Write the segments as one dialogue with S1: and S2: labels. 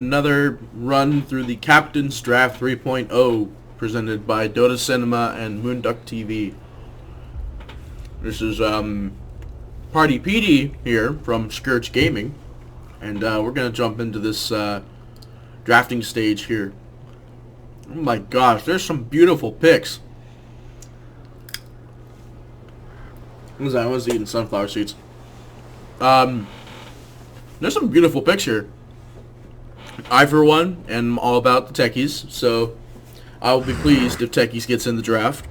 S1: Another run through the Captain's Draft 3.0 presented by Dota Cinema and Moonduck TV. This is Party PD here from Scourge Gaming, and we're gonna jump into this drafting stage here. Oh my gosh, there's some beautiful picks. What was that? I was eating sunflower seeds. There's some beautiful picks here. I, for one, am all about the techies, so I'll be pleased if techies gets in the draft.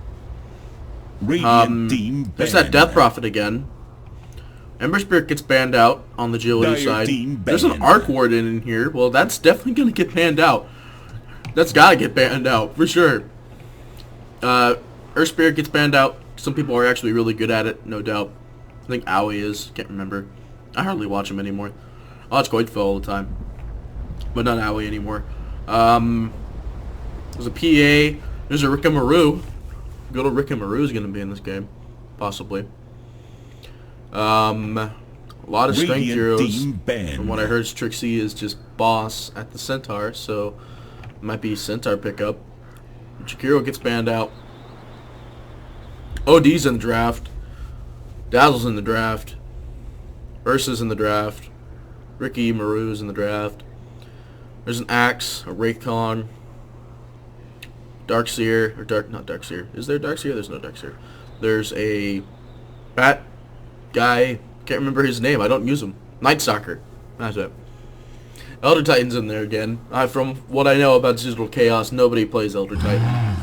S1: There's that Death Prophet again. Ember Spirit gets banned out on the agility side. There's an Arc Warden in here. Well, that's definitely going to get banned out. That's got to get banned out, for sure. Earth Spirit gets banned out. Some people are actually really good at it, no doubt. I think Aoi is. Can't remember. I hardly watch him anymore. I watch Goidfell all the time, but not Aoi anymore. There's a PA. There's a Rickamaru. Good old Rickamaru is going to be in this game, possibly. A lot of strength heroes. From what I heard, Trixie is just boss at the Centaur, so it might be Centaur pickup. Chikiro gets banned out. OD's in the draft. Dazzle's in the draft. Ursa's in the draft. Ricky Maru's in the draft. There's an Axe, a Wraithkong, Darkseer, or not Darkseer. Is there Darkseer? There's no Darkseer. There's a Bat guy, can't remember his name, I don't use him. Night Stalker, that's it. Elder Titan's in there again. From what I know about Digital Chaos, nobody plays Elder Titan.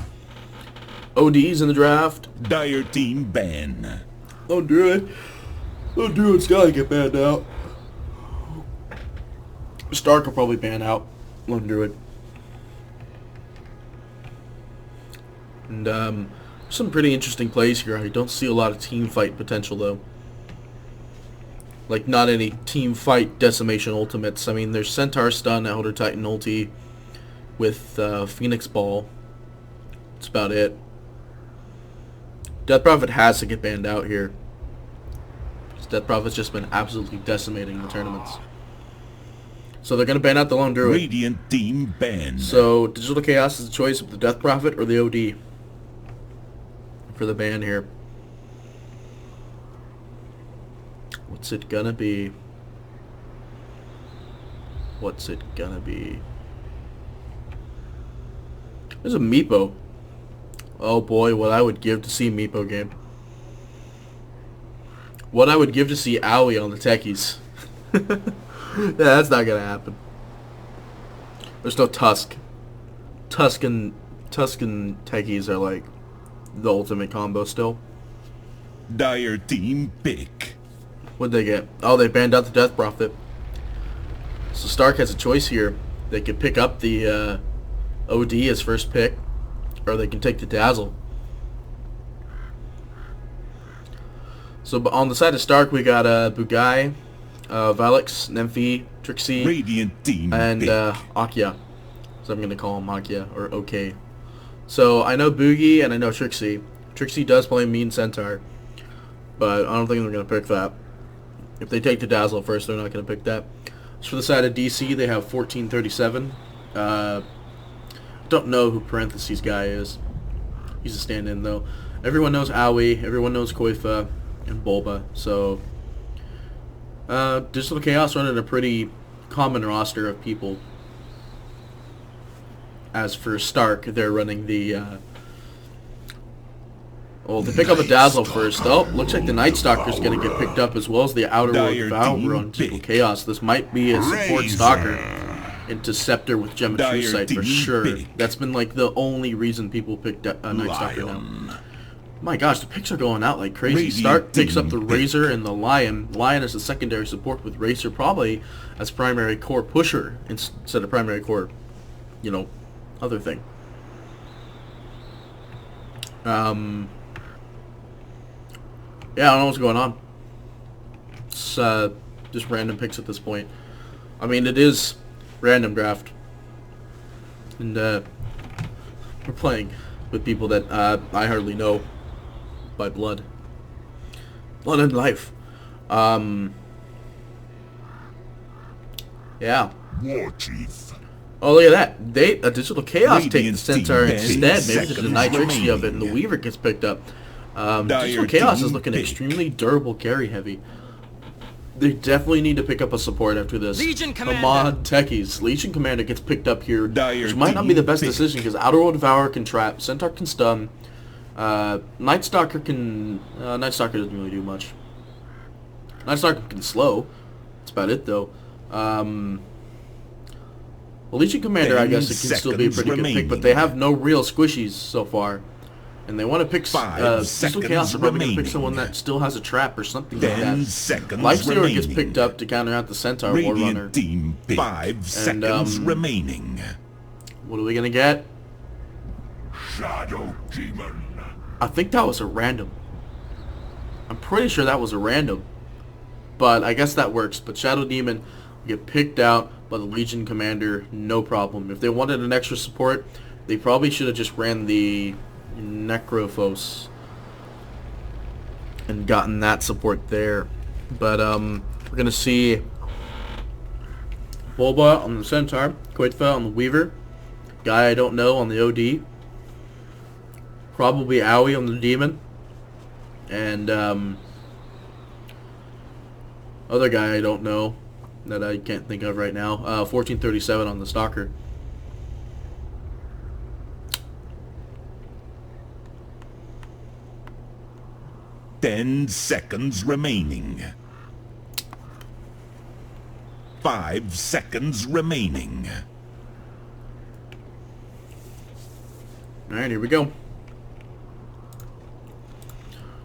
S1: OD's in the draft. Dire Team ban. Don't do it. Don't do it, it's gotta get banned out. Stark will probably ban out. Lone Druid. And some pretty interesting plays here. I don't see a lot of team fight potential though. Like not any team fight decimation ultimates. I mean, there's Centaur stun, Elder Titan ulti with Phoenix Ball. That's about it. Death Prophet has to get banned out here. Death Prophet's just been absolutely decimating the tournaments. So they're going to ban out the Lone Druid. Radiant Team ban. So Digital Chaos is the choice of the Death Prophet or the OD for the ban here. What's it gonna be? What's it gonna be? There's a Meepo. Oh boy, what I would give to see Meepo game. What I would give to see Aoi on the techies. Yeah, that's not gonna happen. There's no Tusk. Tuscan techies are like the ultimate combo still. Dire Team pick. What'd they get? Oh, they banned out the Death Prophet. So Stark has a choice here. They could pick up the OD as first pick, or they can take the Dazzle. So on the side of Stark, we got Bugai, Valix, Nymphy, Trixie, Radiant Team and Akia. So I'm going to call him Akia, or OK. So I know Boogie and I know Trixie. Trixie does play Mean Centaur, but I don't think they're going to pick that. If they take the Dazzle first, they're not going to pick that. So for the side of DC, they have 1437. Don't know who Parentheses guy is. He's a stand-in, though. Everyone knows Aoi, everyone knows Koifa, and Bulba. So Digital Chaos running a pretty common roster of people. As for Stark, they're running the well, they pick up a Dazzle first. Oh, looks like the Night Stalker's going to get picked up as well as the Outer World Valor on Digital Chaos. This might be a support Stalker into Scepter with Geometry Sight for sure. That's been like the only reason people picked Night Stalker now. My gosh, the picks are going out like crazy. Stark picks up the Razor and the Lion. Lion is a secondary support with Razor probably as primary core pusher instead of primary core, you know, other thing. Yeah, I don't know what's going on. It's just random picks at this point. I mean, it is random draft. And we're playing with people that I hardly know by blood. Blood and life. Yeah.
S2: War Chief.
S1: Oh, look at that. A Digital Chaos take the
S3: Radiant's
S1: Centaur
S3: team
S1: instead. Maybe
S3: seconds
S1: to deny Trixie of it, and the
S3: remaining.
S1: Weaver gets picked up. Digital
S3: Dire
S1: Chaos is
S3: team
S1: looking
S3: pick.
S1: extremely durable, carry heavy. They definitely need to pick up a support after this.
S4: Legion Commander.
S1: Come on, techies. Legion Commander gets picked up here,
S3: Dire
S1: which might not be the
S3: team
S1: best
S3: pick.
S1: decision because Outer World Devourer can trap, Centaur can stun, Night Stalker can... Night Stalker doesn't really do much. Night Stalker can slow. That's about it, though. Well, Legion Commander, I guess it can still be a pretty good pick, but they have no real squishies so far. And they want to pick... Digital
S3: seconds
S1: Chaos are probably going to pick
S3: remaining.
S1: someone that still has a trap or something like
S3: 10
S1: that.
S3: seconds
S1: Lifestealer gets
S3: remaining.
S1: picked up to counter out the Centaur War Runner.
S3: Radiant team pick. 5 seconds remaining.
S1: What are we going to get?
S2: Shadow Demon.
S1: I think that was a random. I'm pretty sure that was a random. But I guess that works. But Shadow Demon will get picked out by the Legion Commander, no problem. If they wanted an extra support, they probably should have just ran the Necrophos and gotten that support there. But we're gonna see Bulba on the Centaur, Koitfa on the Weaver, guy I don't know on the OD, probably Aoi on the Demon, and other guy I don't know that I can't think of right now. 1437 on the Stalker.
S3: Ten seconds remaining. 5 seconds remaining.
S1: Alright, here we go.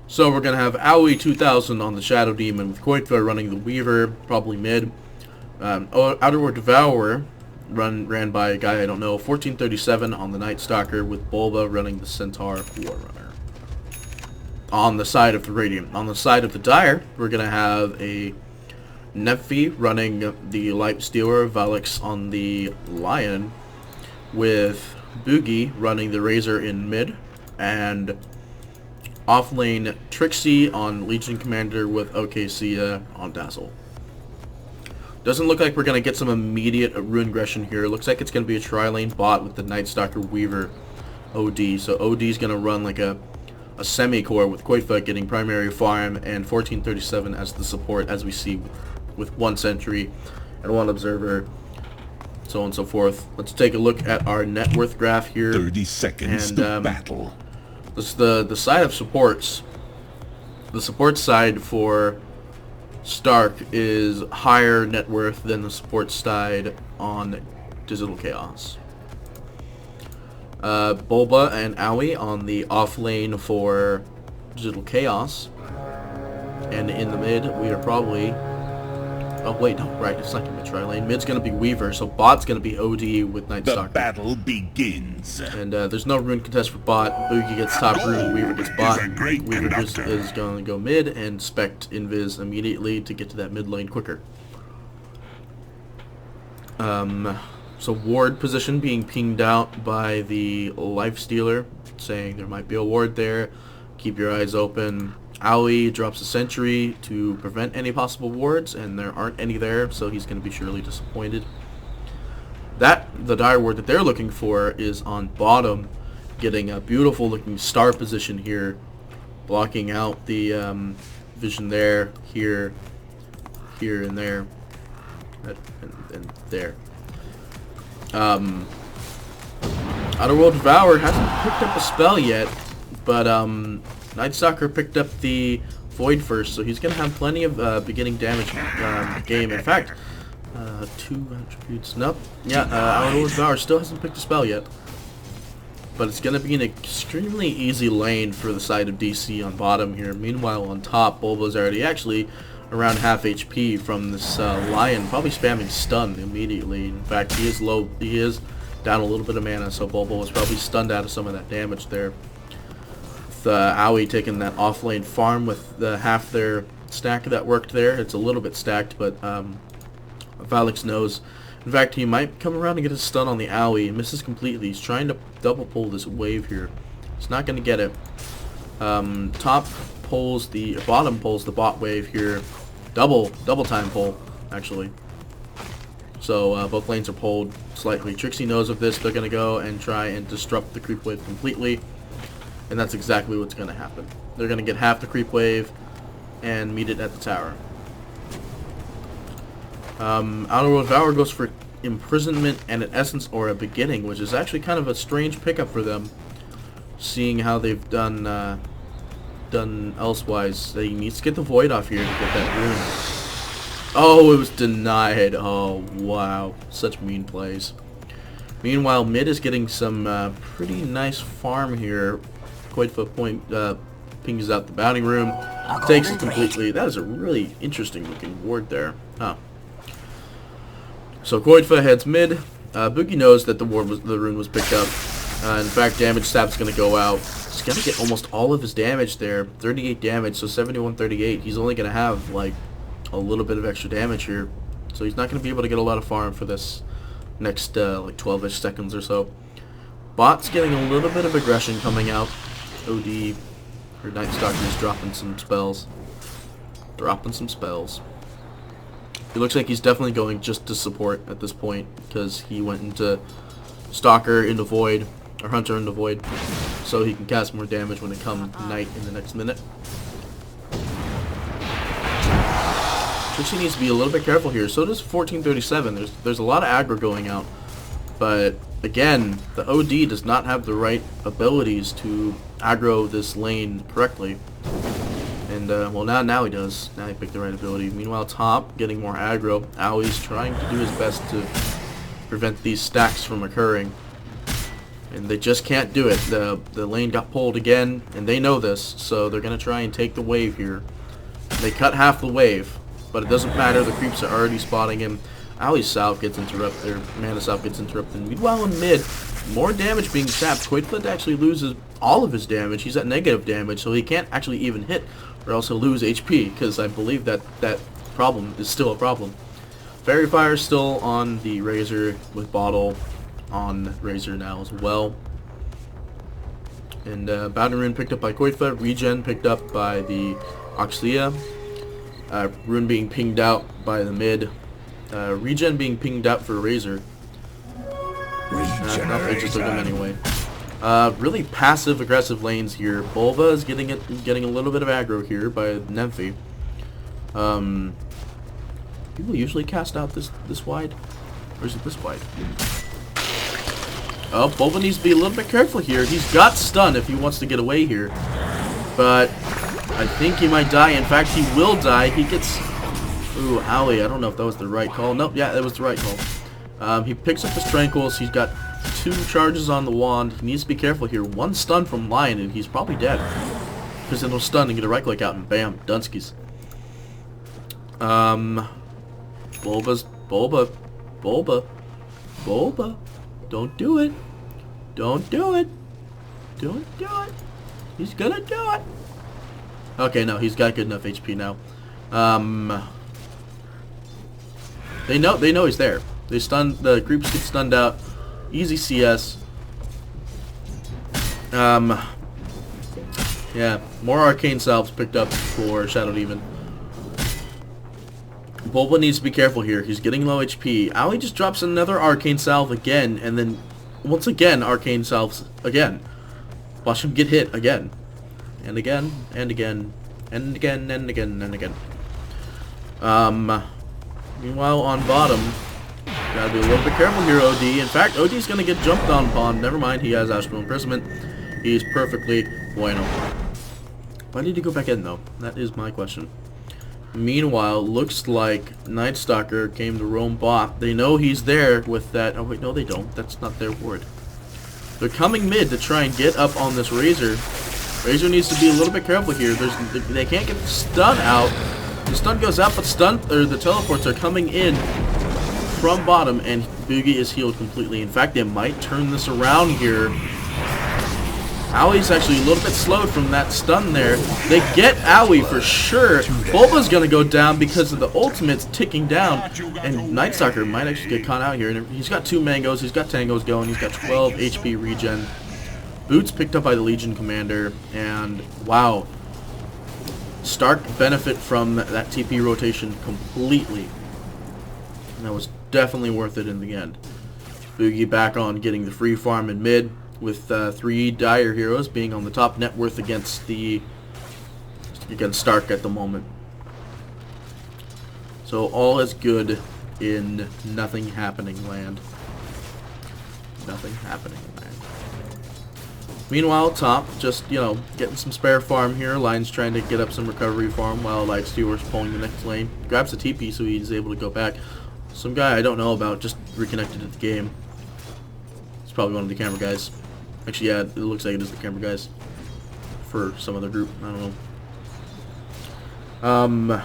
S1: So we're going to have Aoi 2000 on the Shadow Demon with Koitva running the Weaver, probably mid. Outer World Devourer ran by a guy I don't know. 1437 on the Night Stalker with Bulba running the Centaur War Runner. On the side of the Radiant. On the side of the Dire, we're going to have a Nephi running the Light Stealer, Valix on the Lion, with Boogie running the Razor in mid, and offlane Trixie on Legion Commander with OKC on Dazzle. Doesn't look like we're going to get some immediate rune aggression here. Looks like it's going to be a tri-lane bot with the Night Stalker Weaver OD. So OD is going to run like a semi-core with Koitfa getting primary farm and 1437 as the support, as we see with 1 sentry and 1 observer, so on and so forth. Let's take a look at our net worth graph here.
S3: 30 seconds
S1: and,
S3: to battle.
S1: This is the side of supports. The support side for Stark is higher net worth than the support side on Digital Chaos. Bulba and Aoi on the off lane for Digital Chaos, and in the mid we are probably... Oh wait, no, right, it's not gonna be tri-lane. Mid's gonna be Weaver, so bot's gonna be OD with Night
S3: The
S1: Stalker.
S3: battle begins.
S1: And there's no rune contest for bot. Boogie gets top rune, Weaver gets bot.
S2: Is a great
S1: Weaver just
S2: conductor.
S1: is going to go mid and spect invis immediately to get to that mid lane quicker. So ward position being pinged out by the Life Stealer, saying there might be a ward there. Keep your eyes open. Aoi drops a sentry to prevent any possible wards, and there aren't any there, so he's going to be surely disappointed. The dire ward that they're looking for is on bottom, getting a beautiful looking star position here, blocking out the vision there, here, and there, and there. Outer World Devourer hasn't picked up a spell yet, but Night Stalker picked up the Void first, so he's going to have plenty of beginning damage game. In fact, 2 attributes. Nope. Yeah, Outer World Devourer still hasn't picked a spell yet. But it's going to be an extremely easy lane for the side of DC on bottom here. Meanwhile, on top, Bulba's already actually around half HP from this Lion, probably spamming stun immediately. In fact, he is low. He is down a little bit of mana, so Bulba was probably stunned out of some of that damage there. Aoi taking that off-lane farm with the half their stack that worked there. It's a little bit stacked, but Valix knows. In fact, he might come around and get a stun on the Aoi. He misses completely. He's trying to double pull this wave here. He's not going to get it. Top pulls the... Bottom pulls the bot wave here. Double time pull, actually. So both lanes are pulled slightly. Trixie knows of this. They're going to go and try and disrupt the creep wave completely. And that's exactly what's going to happen. They're going to get half the creep wave and meet it at the tower. Outer World Devour goes for imprisonment and an essence or a beginning, which is actually kind of a strange pickup for them, seeing how they've done elsewise. He needs to get the void off here to get that rune. Oh, it was denied. Oh, wow. Such mean plays. Meanwhile, mid is getting some pretty nice farm here. Coidfa pings out the bounty room. Takes it completely. That is a really interesting looking ward there. Huh. So Coidfa heads mid. Boogie knows that the rune was picked up. In fact, damage sap's going to go out. He's going to get almost all of his damage there. 38 damage, so 71-38. He's only going to have, like, a little bit of extra damage here. So he's not going to be able to get a lot of farm for this next, like, 12-ish seconds or so. Bot's getting a little bit of aggression coming out. OD, or Night Stalker is dropping some spells. It looks like he's definitely going just to support at this point, because he went into Stalker into Void, or Hunter into Void, so he can cast more damage when it comes night in the next minute. Trixie needs to be a little bit careful here. So does 1437. There's a lot of aggro going out, but again, the OD does not have the right abilities to aggro this lane correctly. And, well, now he does. Now he picked the right ability. Meanwhile, top, getting more aggro. Owie's trying to do his best to prevent these stacks from occurring. And they just can't do it. The lane got pulled again, and they know this, so they're going to try and take the wave here. They cut half the wave, but it doesn't matter. The creeps are already spotting him. Owie's Salve gets interrupted, Mana Salve gets interrupted. Meanwhile, in mid, more damage being sapped. Coidfa actually loses all of his damage. He's at negative damage, so he can't actually even hit, or else he'll lose HP, because I believe that problem is still a problem. Fairy Fire still on the Razor, with Bottle on Razor now as well. And Boundary Rune picked up by Coidfa, Regen picked up by the Oxlia, Rune being pinged out by the mid, Regen being pinged out for Razor. They just took him anyway. Really passive aggressive lanes here. Bulva is getting a little bit of aggro here by Nymphy. People usually cast out this wide, or is it this wide? Oh, Bulva needs to be a little bit careful here. He's got stun if he wants to get away here, but I think he might die. In fact, he will die. He gets. Ooh, Owie. I don't know if that was the right call. Nope, yeah, that was the right call. He picks up his Tranquils. He's got 2 charges on the wand. He needs to be careful here. 1 stun from Lion, and he's probably dead. Because it'll stun and get a right click out, and bam, Dunskies. Bulba. Don't do it. Don't do it. Don't do it. He's gonna do it. Okay, no, he's got good enough HP now. They know he's there. They stun, the creeps get stunned out. Easy CS. Yeah, more arcane salves picked up for Shadow Demon. Bulba needs to be careful here. He's getting low HP. Owie just drops another arcane salve again, and then once again arcane salves again. Watch him get hit again, and again, and again, and again, and again, and again. Meanwhile, on bottom, gotta be a little bit careful here, OD. In fact, OD's gonna get jumped on upon. Never mind, he has Astral Imprisonment. He's perfectly bueno. Why did he go back in, though? That is my question. Meanwhile, looks like Night Stalker came to roam bot. They know he's there with that. Oh, wait, no, they don't. That's not their ward. They're coming mid to try and get up on this Razor. Razor needs to be a little bit careful here. They can't get the stun out. The stun goes out, but the teleports are coming in from bottom, and Boogie is healed completely. In fact, they might turn this around here. Owie's actually a little bit slowed from that stun there. They get Owie for sure. Bulba's gonna go down because of the ultimate's ticking down, and Night Stalker might actually get caught out here. And he's got 2 mangoes, he's got tangos going, he's got 12 HP regen. Boots picked up by the Legion Commander, and wow, Stark benefit from that TP rotation completely. And that was definitely worth it in the end. Boogie back on getting the free farm in mid, with 3 dire heroes being on the top net worth against Stark at the moment. So all is good in nothing happening land. Nothing happening land. Meanwhile, top, just, you know, getting some spare farm here. Lion's trying to get up some recovery farm while Lifestealer's pulling the next lane. Grabs the TP so he's able to go back. Some guy I don't know about just reconnected to the game. It's probably one of the camera guys. Actually, yeah, it looks like it is the camera guys. For some other group, I don't know.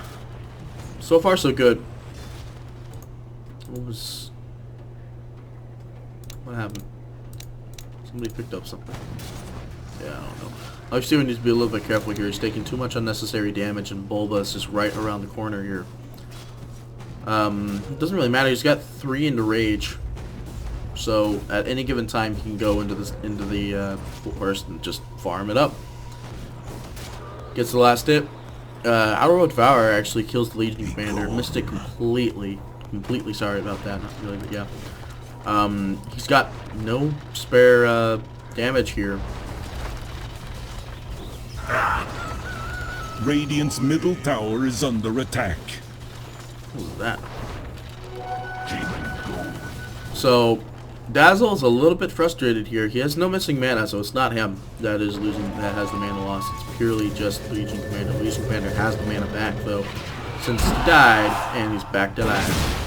S1: So far so good. What happened? Somebody picked up something. Yeah, I don't know. Lifestealer needs to be a little bit careful here. He's taking too much unnecessary damage, and Bulba is just right around the corner here. It doesn't really matter. He's got 3 into rage, so at any given time he can go into the burst and just farm it up. Gets the last hit. Outer World Devourer actually kills the Legion Commander. Missed it completely. Completely sorry about that. Not really, but yeah. He's got no spare damage here.
S3: Radiant's middle tower is under attack.
S1: What was that? So, Dazzle's a little bit frustrated here. He has no missing mana, so it's not him that is losing, that has the mana loss. It's purely just Legion Commander. Legion Commander has the mana back, though, since he died, and he's back to life.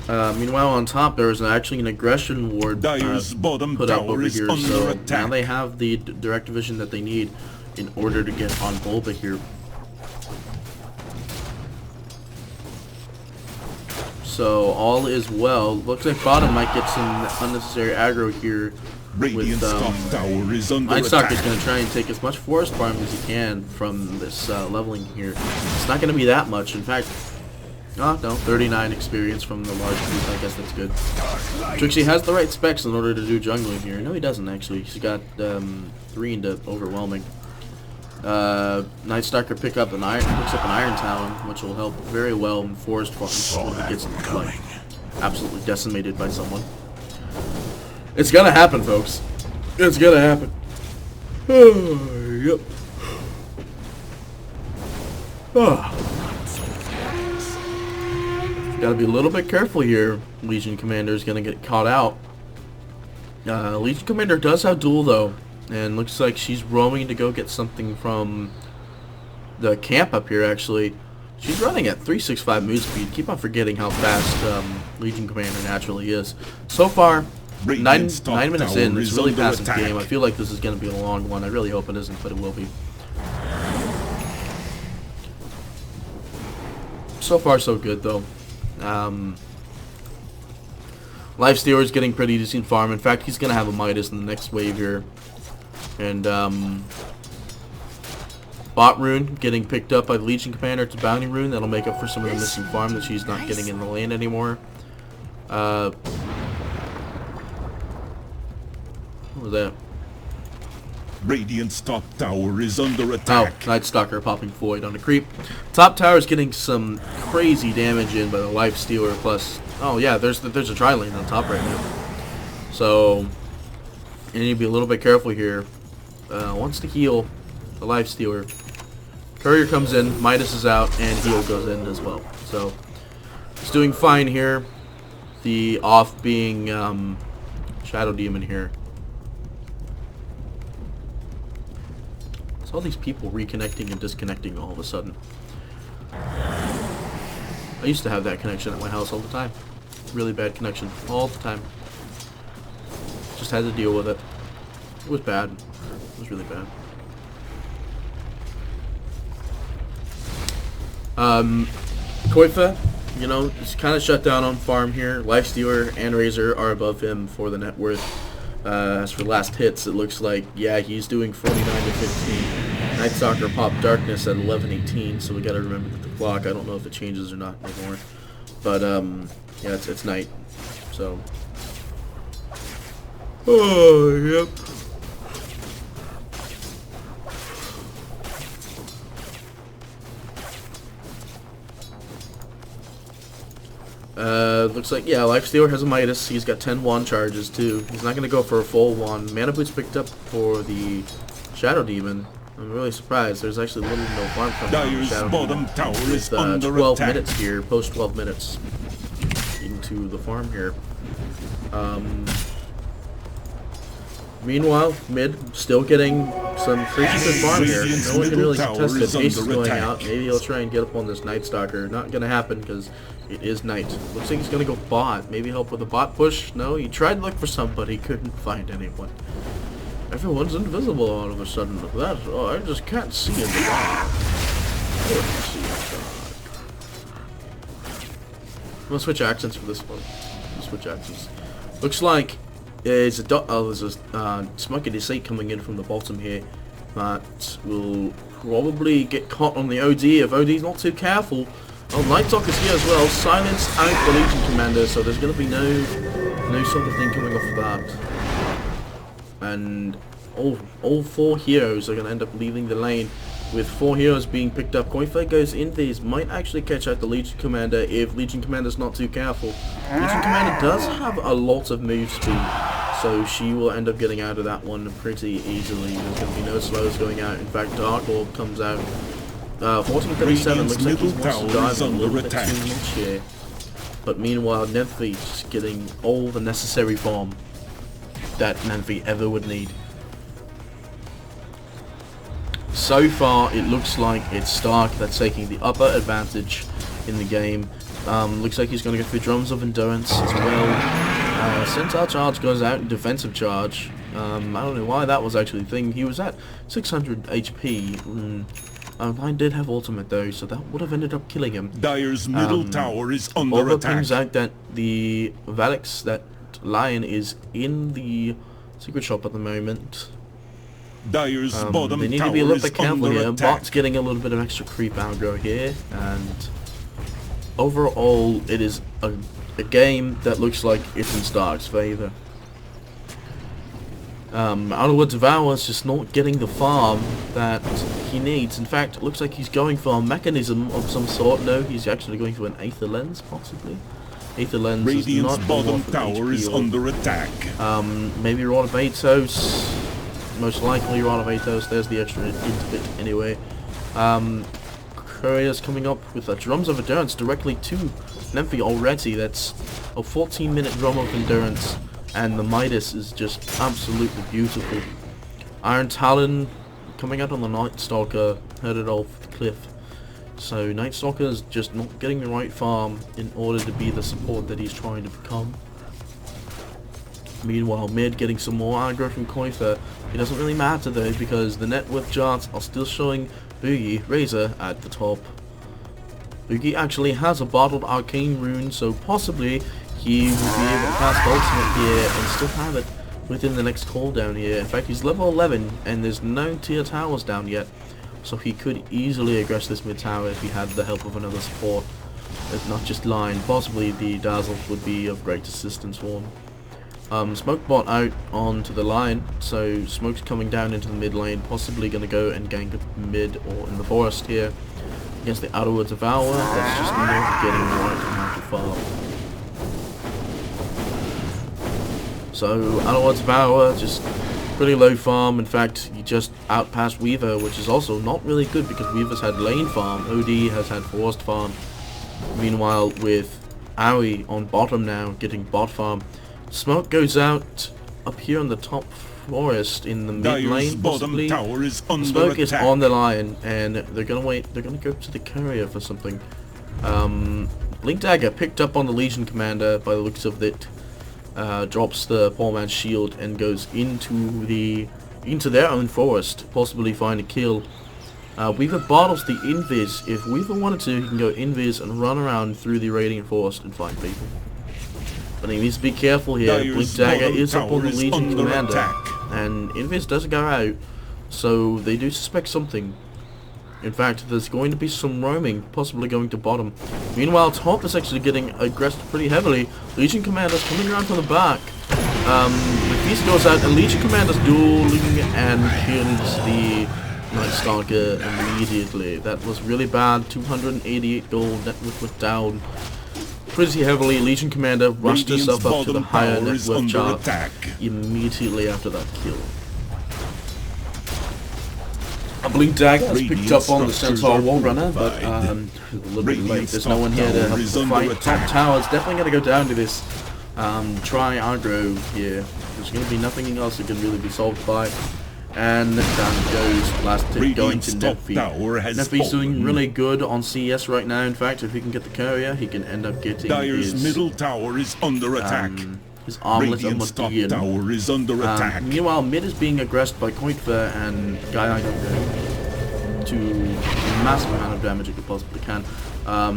S1: Meanwhile, on top, there was actually an aggression ward
S3: Dire's bottom
S1: put up
S3: tower
S1: over
S3: is
S1: here,
S3: under
S1: so
S3: attack.
S1: now they have the direct vision that they need in order to get on Bulba here. So all is well. Looks like bottom might get some unnecessary aggro here.
S3: Radiant's top tower is under
S1: Lightstock
S3: attack.
S1: is going to try and take as much forest farm as he can from this leveling here. It's not going to be that much. In fact, oh no, 39 experience from the large group. I guess that's good. Trixie has the right specs in order to do jungling here. No, he doesn't actually. He's got 3 into overwhelming. Nightstalker picks up an Iron Talon, which will help very well in forest farm when he gets like absolutely decimated by someone. It's gonna happen, folks. It's gonna happen. Yep. Gotta be a little bit careful here. Legion Commander is gonna get caught out. Legion Commander does have duel though, and looks like she's roaming to go get something from the camp up here. Actually, she's running at 365 move speed. Keep on forgetting how fast Legion Commander naturally is. So far, 9 minutes in. It's really passive game. I feel like this is gonna be a long one. I really hope it isn't, but it will be. So far, so good though. Lifestealer's getting pretty decent farm. In fact, he's going to have a Midas in the next wave here. And Bot Rune getting picked up by the Legion Commander. It's a Bounty Rune. That'll make up for some of the missing farm that she's not getting in the lane anymore. What was that?
S3: Radiant's top tower is under attack.
S1: Oh, Nightstalker popping Void on a creep. Top tower is getting some crazy damage in by the Lifestealer plus. Oh yeah, there's a tri-lane on top right now. So you need to be a little bit careful here. Wants to heal the Lifestealer. Courier comes in, Midas is out, and heal goes in as well. So he's doing fine here. The off being Shadow Demon here. All these people reconnecting and disconnecting all of a sudden. I used to have that connection at my house all the time. Really bad connection all the time. Just had to deal with it. It was bad. It was really bad. Koifa, you know, he's kind of shut down on farm here. Lifestealer and Razor are above him for the net worth. As for last hits, it looks like, yeah, he's doing 49 to 15. Nightstalker popped Darkness at 11:18, so we gotta remember that the clock, I don't know if it changes or not anymore. But, yeah, it's night, so. Oh, yep. Looks like, yeah, Lifestealer has a Midas. He's got 10 wand charges, too. He's not going to go for a full wand. Mana Boots picked up for the Shadow Demon. I'm really surprised. There's actually little to no farm coming from the Shadow Demon. With 12 minutes here, post 12 minutes into the farm here. Meanwhile, mid still getting some pretty good farm here. No one can really contest it. Ace is going out. Maybe he'll try and get up on this Night Stalker. Not gonna happen because it is night. Looks like he's gonna go bot. Maybe help with a bot push. No, he tried to look for somebody, couldn't find anyone. Everyone's invisible all of a sudden. I just can't see in the dark. I'm gonna switch accents for this one. Switch accents. Looks like there's a Smoky Deceit coming in from the bottom here that will probably get caught on the OD if OD's not too careful. Oh, Night Stalker's here as well. Silence out the Legion Commander, so there's going to be no sort of thing coming off of that. And all 4 heroes are going to end up leaving the lane, with 4 heroes being picked up. Koifa goes in. These might actually catch out the Legion Commander if Legion Commander's not too careful. Legion Commander does have a lot of move speed, so she will end up getting out of that one pretty easily. There's going to be no slows going out. In fact, Dark Orb comes out. 1437 looks like he wants to dive a little bit too much here. But meanwhile, Nenfi's getting all the necessary farm that Nenfi ever would need. So far, it looks like it's Stark that's taking the upper advantage in the game. Looks like he's going to go for Drums of Endurance as well. Centaur Charge goes out in Defensive Charge. I don't know why that was actually the thing. He was at 600 HP. Mine did have ultimate though, so that would have ended up killing him.
S3: Dire's middle tower is under
S1: Over
S3: attack.
S1: pings out that the Valix, that Lion, is in the secret shop at the moment.
S3: Dire's bottom
S1: they need
S3: tower
S1: to be a little
S3: is
S1: bit careful
S3: under
S1: here.
S3: attack.
S1: Bot's getting a little bit of extra creep aggro here, and overall it is a game that looks like it's in Stark's favor. Outerwood Devour is just not getting the farm that he needs. In fact, it looks like he's going for a mechanism of some sort. No, he's actually going for an Aether Lens, possibly. Aether Lens is
S3: Radiant's
S1: not
S3: bottom tower is under attack.
S1: Maybe Rod of Atos. Most likely Rod of Atos. There's the extra into bit anyway. Courier's coming up with a Drums of Endurance directly to Nenfi already. That's a 14-minute Drum of Endurance. And the Midas is just absolutely beautiful. Iron Talon coming out on the Night Stalker, headed off the cliff. So Night Stalker is just not getting the right farm in order to be the support that he's trying to become. Meanwhile, mid getting some more aggro from Koifa. It doesn't really matter though, because the net worth charts are still showing Boogie Razor at the top. Boogie actually has a bottled arcane rune, so possibly he will be able to cast ultimate here and still have it within the next cooldown here. In fact, he's level 11 and there's no tier towers down yet, so he could easily aggress this mid tower if he had the help of another support. If not just Line, possibly the Dazzle would be of great assistance for him. Smoke bot out onto the line, so Smoke's coming down into the mid lane, possibly going to go and gank mid or in the forest here against the Outerwood Devour. That's just not getting the right amount of farm. So Outerwood Devour, just pretty low farm. In fact, he just outpassed Weaver, which is also not really good because Weaver's had lane farm, OD has had forest farm. Meanwhile, with Aoi on bottom now, getting bot farm. Smoke goes out up here on the top forest in the mid lane, possibly. Smoke is on the Lion, and they're gonna wait. They're gonna go to the Courier for something. Blink Dagger picked up on the Legion Commander by the looks of it. Drops the poor man's shield and goes into their own forest, possibly find a kill. Weaver bottles the invis. If Weaver wanted to, he can go invis and run around through the Radiant Forest and find people. But he needs to be careful here. Blink Dagger is up on the Legion Commander, and invis doesn't go out, so they do suspect something. In fact, there's going to be some roaming, possibly going to bottom. Meanwhile, top is actually getting aggressed pretty heavily. Legion Commander's coming around from the back. The Feast goes out, and Legion Commander's dueling and kills the Night Stalker immediately. That was really bad. 288 gold, net worth down. pretty heavily. Legion Commander rushed
S3: Radiant's
S1: herself up to the
S3: bottom
S1: higher
S3: tower
S1: net
S3: is
S1: worth
S3: under
S1: chart
S3: attack.
S1: immediately after that kill. A Blink Dagger has picked up on the Centaur Wall Runner, but a little bit late. There's no one here to help the fight. Top tower is definitely going to go down to this tri-aggro here. There's going to be nothing else that can really be solved by. And down goes last tick going to Nephi. Nephi's doing really good on CS right now. In fact, if he can get the courier, he can end up getting
S3: Dire's
S1: his
S3: middle tower is under attack.
S1: his armlet and
S3: Radiant's top
S1: Modian.
S3: tower is under attack.
S1: Meanwhile, mid is being aggressed by Coitfer and Guy I don't know to a massive amount of damage it could possibly can.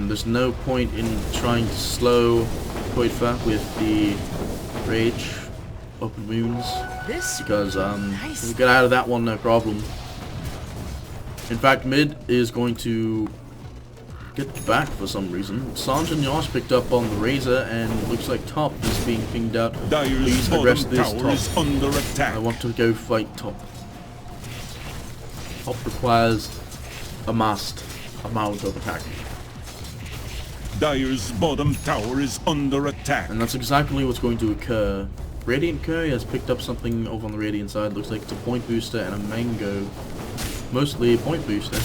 S1: There's no point in trying to slow Coitfer with the Rage Open Wounds because we'll get out of that one no problem. In fact, mid is going to get back for some reason. Sanj and Yosh picked up on the Razor, and looks like top is being pinged out. Please arrest this top.
S3: Is under attack.
S1: I want to go fight top. Top requires a amount of attack.
S3: Dire's bottom tower is under attack.
S1: And that's exactly what's going to occur. Radiant Curry has picked up something over on the Radiant side. Looks like it's a point booster and a mango. Mostly a point booster.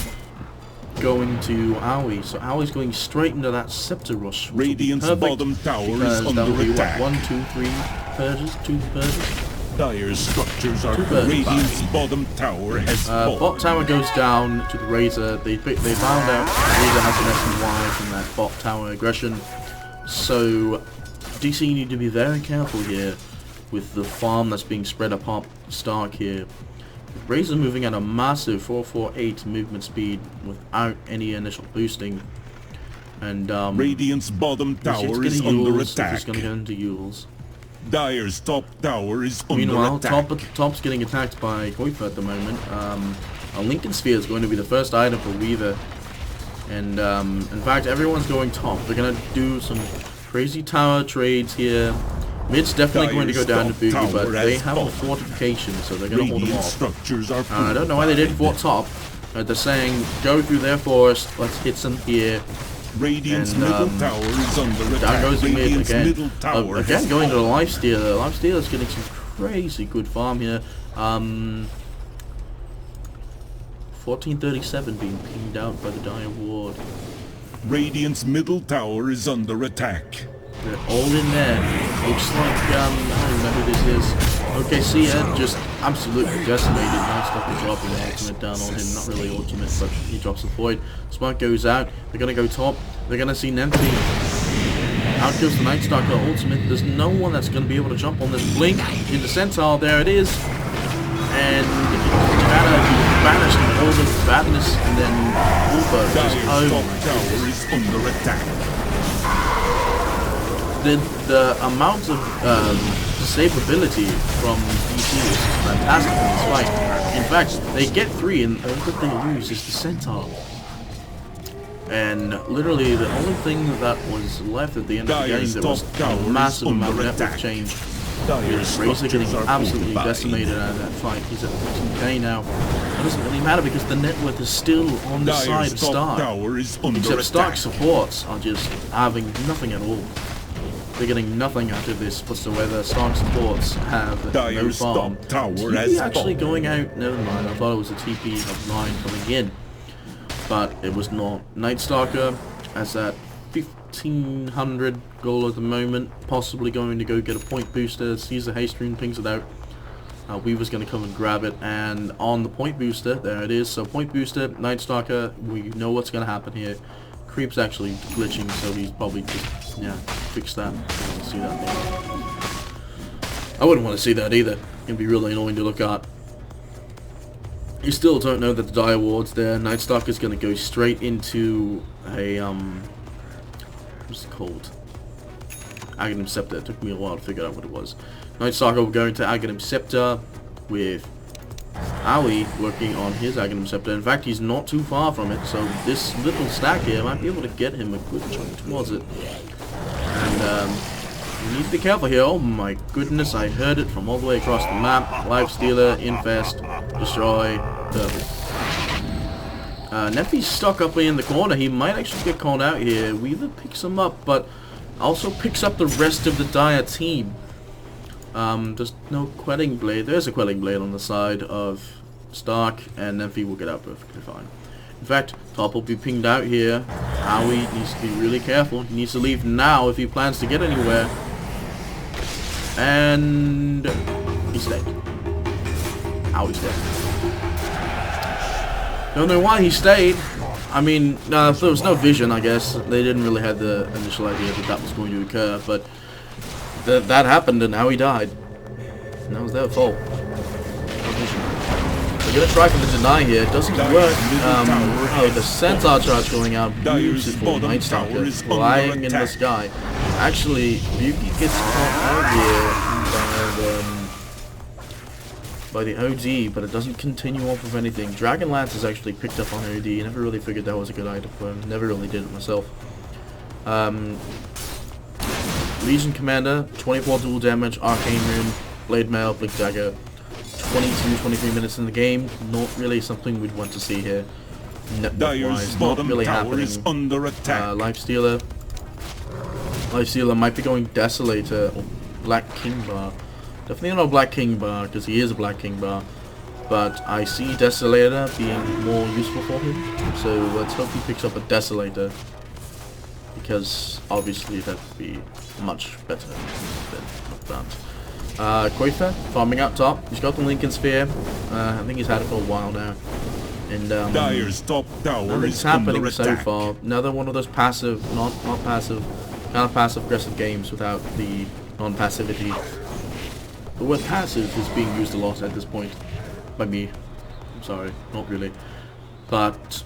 S1: Going to Aoi. So Aoi's going straight into that Scepter Rush.
S3: Radiant's bottom tower is under attack.
S1: 1, 2, 3 purges, 2 purges.
S3: Dire's structures are Radiant's bottom tower has fallen.
S1: Bot tower goes down to the Razor. They found out Razor has an SNY from that bot tower aggression. So DC need to be very careful here with the farm that's being spread apart Stark here. Razor moving at a massive 448 movement speed without any initial boosting. And
S3: Radiant's bottom tower is under attack.
S1: He's gonna go into Yules.
S3: Dire's top tower is under attack.
S1: Meanwhile, top's getting attacked by Coitfer at the moment. A Lincoln Sphere is going to be the first item for Weaver. And in fact, everyone's going top. They're gonna do some crazy tower trades here. Mid's definitely going to go down to Boogie, but they have a fortification, so they're going to hold them off. I don't know why they did fort top. They're saying, go through their forest, let's hit some here.
S3: Radiant's middle tower is under attack.
S1: Down goes the mid again.
S3: Again
S1: Going to the Lifestealer. The Lifestealer's getting some crazy good farm here. 1437 being pinged out by the Dire Ward.
S3: Radiant's middle tower is under attack.
S1: They're all in there. Looks like, I don't even know who this is. Okay, Sia just absolutely decimated. Nice stuff dropping the ultimate down on him. Not really ultimate, but he drops the void. Smart goes out. They're going to go top. They're going to see Nemphy. Out goes the Night Stalker ultimate. There's no one that's going to be able to jump on this blink in the Centaur. There it is. And Janna banished all the badness, and then Wolfer just
S3: tower is under attack.
S1: The amount of disableability from DC is fantastic in this fight. In fact, they get 3 and all that they lose is the Centaur. And literally the only thing that was left at the end of the game, there was a massive amount of network change. Razor getting absolutely decimated out of that fight. He's at 15k now. It doesn't really matter because the net worth is still on the side of Stark. Except Stark supports are just having nothing at all. They're getting nothing out of this whatsoever. Stark supports have no farm. TP actually going out, never mind, I thought it was a TP of 9 coming in. But it was not. Night Stalker has that 1500 goal at the moment, possibly going to go get a point booster. Sees the haste rune, pings it out. Weaver's going to come and grab it, and on the point booster, there it is. So point booster, Night Stalker, we know what's going to happen here. Creep's actually glitching, so he's probably just, yeah, fix that. I don't want to see that thing. I wouldn't want to see that either. It'd be really annoying to look at. You still don't know that the Dire Ward's there. Night Stalker's going to go straight into a, what's it called? Aghanim Scepter. It took me a while to figure out what it was. Night Stalker will go into Aghanim Scepter with Aoi working on his Aghanim Scepter. In fact, he's not too far from it, so this little stack here might be able to get him a good chunk towards it. And you need to be careful here. Oh my goodness, I heard it from all the way across the map. Lifestealer, Infest, Destroy, perfect. Nephi's stuck up in the corner. He might actually get called out here. Weaver picks him up, but Also picks up the rest of the Dire team. There's no quelling blade. There's a quelling blade on the side of Stark, and Nephi will get out perfectly fine. In fact, Top will be pinged out here. Howie needs to be really careful. He needs to leave now if he plans to get anywhere. And he's dead. Howie's dead. Don't know why he stayed. I mean, there was no vision, I guess. They didn't really have the initial idea that that was going to occur, but that happened and Howie died. And that was their fault. They're gonna try for the deny here. It doesn't work. Oh, the Centaur charge going out. Beautiful. Night Stalker flying in the sky. Actually, Buki gets caught out here by the OD, but it doesn't continue off of anything. Dragon Lance is actually picked up on OD. Never really figured that was a good item for him. Never really did it myself. Legion Commander, 24 dual damage, Arcane Rune, Blade Mail, Blink Dagger. 23 minutes in the game. Not really something we'd want to see here. Network-wise, not really happening.
S3: Under attack.
S1: Lifestealer might be going Desolator or Black King Bar. Definitely not Black King Bar because he is a Black King Bar. But I see Desolator being more useful for him. So let's hope he picks up a Desolator. Because obviously that would be much better than that. Quafer, farming out top. He's got the Lincoln Sphere. I think he's had it for a while now. And
S3: Dire's top tower is
S1: happening
S3: under
S1: so
S3: attack.
S1: far. Another one of those passive, not passive, kind of passive aggressive games without the non-passivity. The word passive is being used a lot at this point by me. I'm sorry, not really. But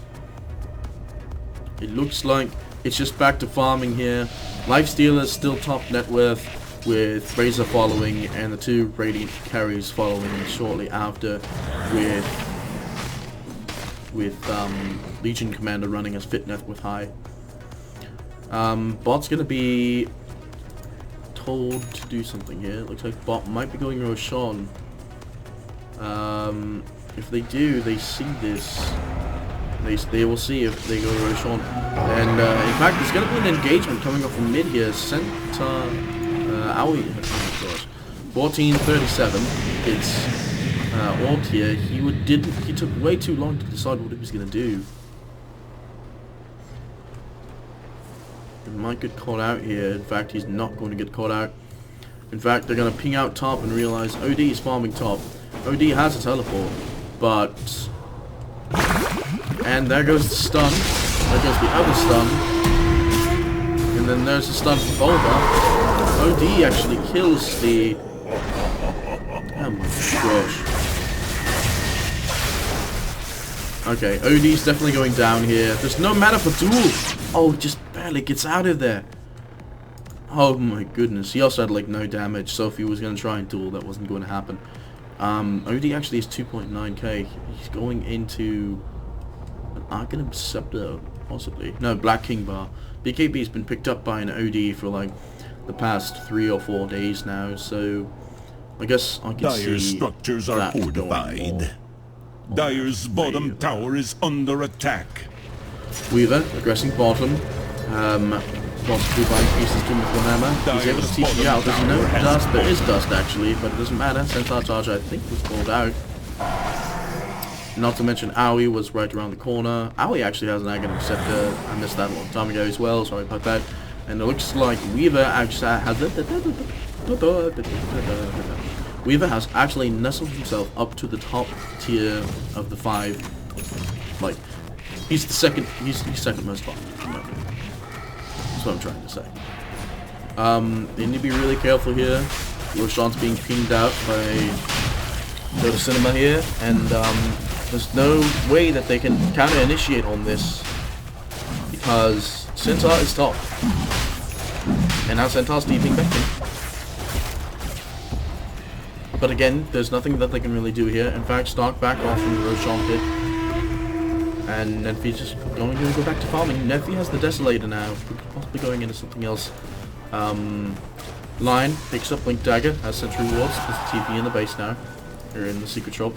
S1: it looks like it's just back to farming here. Lifestealer is still top net worth, with Razor following and the two Radiant carries following shortly after, with Legion Commander running as fit net with high. Bot's gonna be told to do something here. Looks like Bot might be going Roshan. If they do, they see this. They will see if they go Roshan. And in fact, there's gonna be an engagement coming up from mid here. Centaur. Owie, oh gosh, 1437. It's Orc here. He took way too long to decide what he was gonna do. He might get caught out here. In fact, he's not going to get caught out. In fact, they're gonna ping out top and realize OD is farming top. OD has a teleport, but and there goes the stun. There goes the other stun. And then there's a stun for Boulder. OD actually kills the... Oh my gosh. Okay, OD's definitely going down here. There's no mana for duel! Oh, just barely gets out of there. Oh my goodness. He also had like no damage, so if he was going to try and duel, that wasn't going to happen. OD actually is 2.9k. He's going into an Arcanum Scepter, possibly. No, Black King Bar. BKB's been picked up by an OD for like the past 3 or 4 days now, so I guess I can see
S3: Dire's structures are
S1: that
S3: fortified. Dire's bottom tower is under attack.
S1: Weaver aggressing bottom. Possibly buying pieces to him with one hammer. He's able to TP out. There's no dust. There is dust actually, but it doesn't matter. Centaur charge I think was called out. Not to mention Owie was right around the corner. Owie actually has an Aghanim Scepter. I missed that a long time ago as well. Sorry about that. And it looks like Weaver actually has Weaver has actually nestled himself up to the top tier of the 5. Like he's the second. He's second most popular. That's what I'm trying to say. They need to be really careful here. Roshan's being pinged out by Go to Cinema here, and there's no way that they can counter-initiate on this because Centaur is top. And now Centaur's deeping back in. But again, there's nothing that they can really do here. In fact, Stark back off from the Roshan pit. And Nephi's just going to go back to farming. Nephi has the Desolator now, possibly going into something else. Lion picks up Blink Dagger, has Sentry Wards, there's TP in the base now. Or in the secret shop.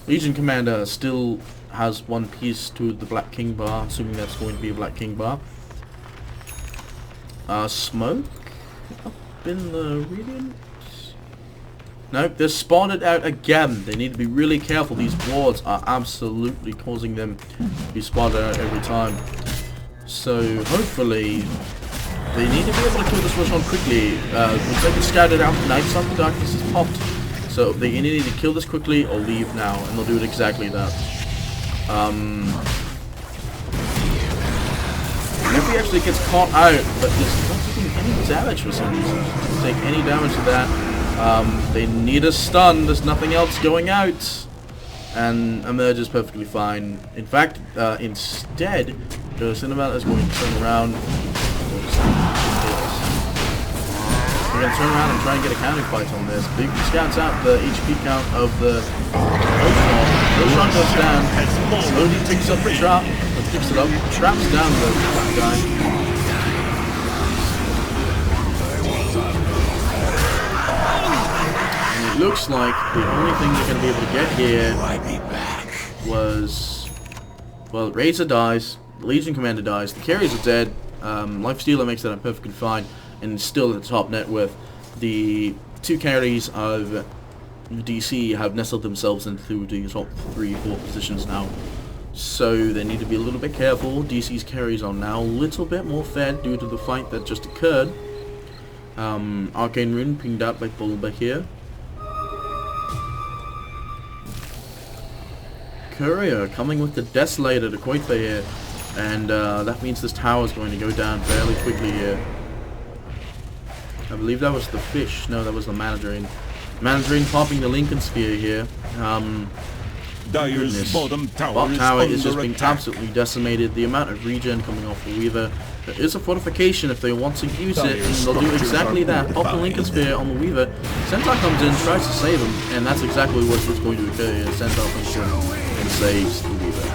S1: Legion Commander still has one piece to the Black King Bar, assuming that's going to be a Black King Bar. Smoke up in the Radiant. Nope, they're spotted out again. They need to be really careful. These wards are absolutely causing them to be spotted out every time. So hopefully they need to be able to kill this one quickly. Looks like it's scattered out. Night Stalker Darkness is popped. So they need to kill this quickly or leave now, and they'll do it exactly that. And if he actually gets caught out, but just not taking any damage for some reason, doesn't take any damage to that. They need a stun. There's nothing else going out, and Emerge is perfectly fine. In fact, instead, the Cinnabar is going to turn around. We're going to turn around and try and get a counter fight on this. Big scouts out the HP count of the Roshan. Roshan goes down. Slowly picks up the trap. Picks it up. Traps down the black guy. And it looks like the only thing they're going to be able to get here was... Well, Razor dies. The Legion Commander dies. The carriers are dead. Lifestealer makes that perfectly fine. And still at the top net worth. The two carries of DC have nestled themselves into the top 3-4 positions now. So they need to be a little bit careful. DC's carries are now a little bit more fed due to the fight that just occurred. Arcane Rune pinged out by Bulba here. Courier coming with the Desolator to Koitha here. And that means this tower is going to go down fairly quickly here. I believe that was the fish. No, that was the Mandarin. Mandarin popping the Lincoln Spear here.
S3: Dyer's bottom
S1: tower is just being absolutely decimated. The amount of regen coming off the Weaver. There is a fortification if they want to use it, and they'll do exactly that. Pop the Lincoln Spear on the Weaver. Centaur comes in, tries to save him, and that's exactly what is going to occur here. Centaur comes in and saves the Weaver.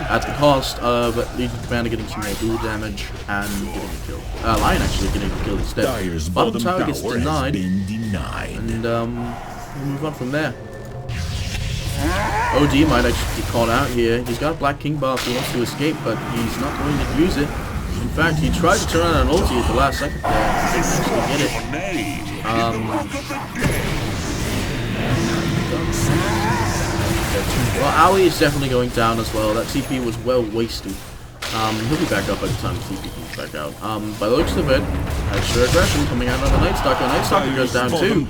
S1: At the cost of Legion Commander getting some more dual damage and getting a kill. Lion actually getting a kill instead. Bottom tower gets denied. And we'll move on from there. OD might actually get caught out here. He's got a Black King buff. He wants to escape, but he's not going to use it. In fact, he tried to turn on an ulti at the last second there. He didn't actually get it. Well, Owie is definitely going down as well. That TP was well wasted. He'll be back up by the time the TP comes back out. By the looks of it, extra aggression coming out on the Night Stalker. Night Stalker goes down too.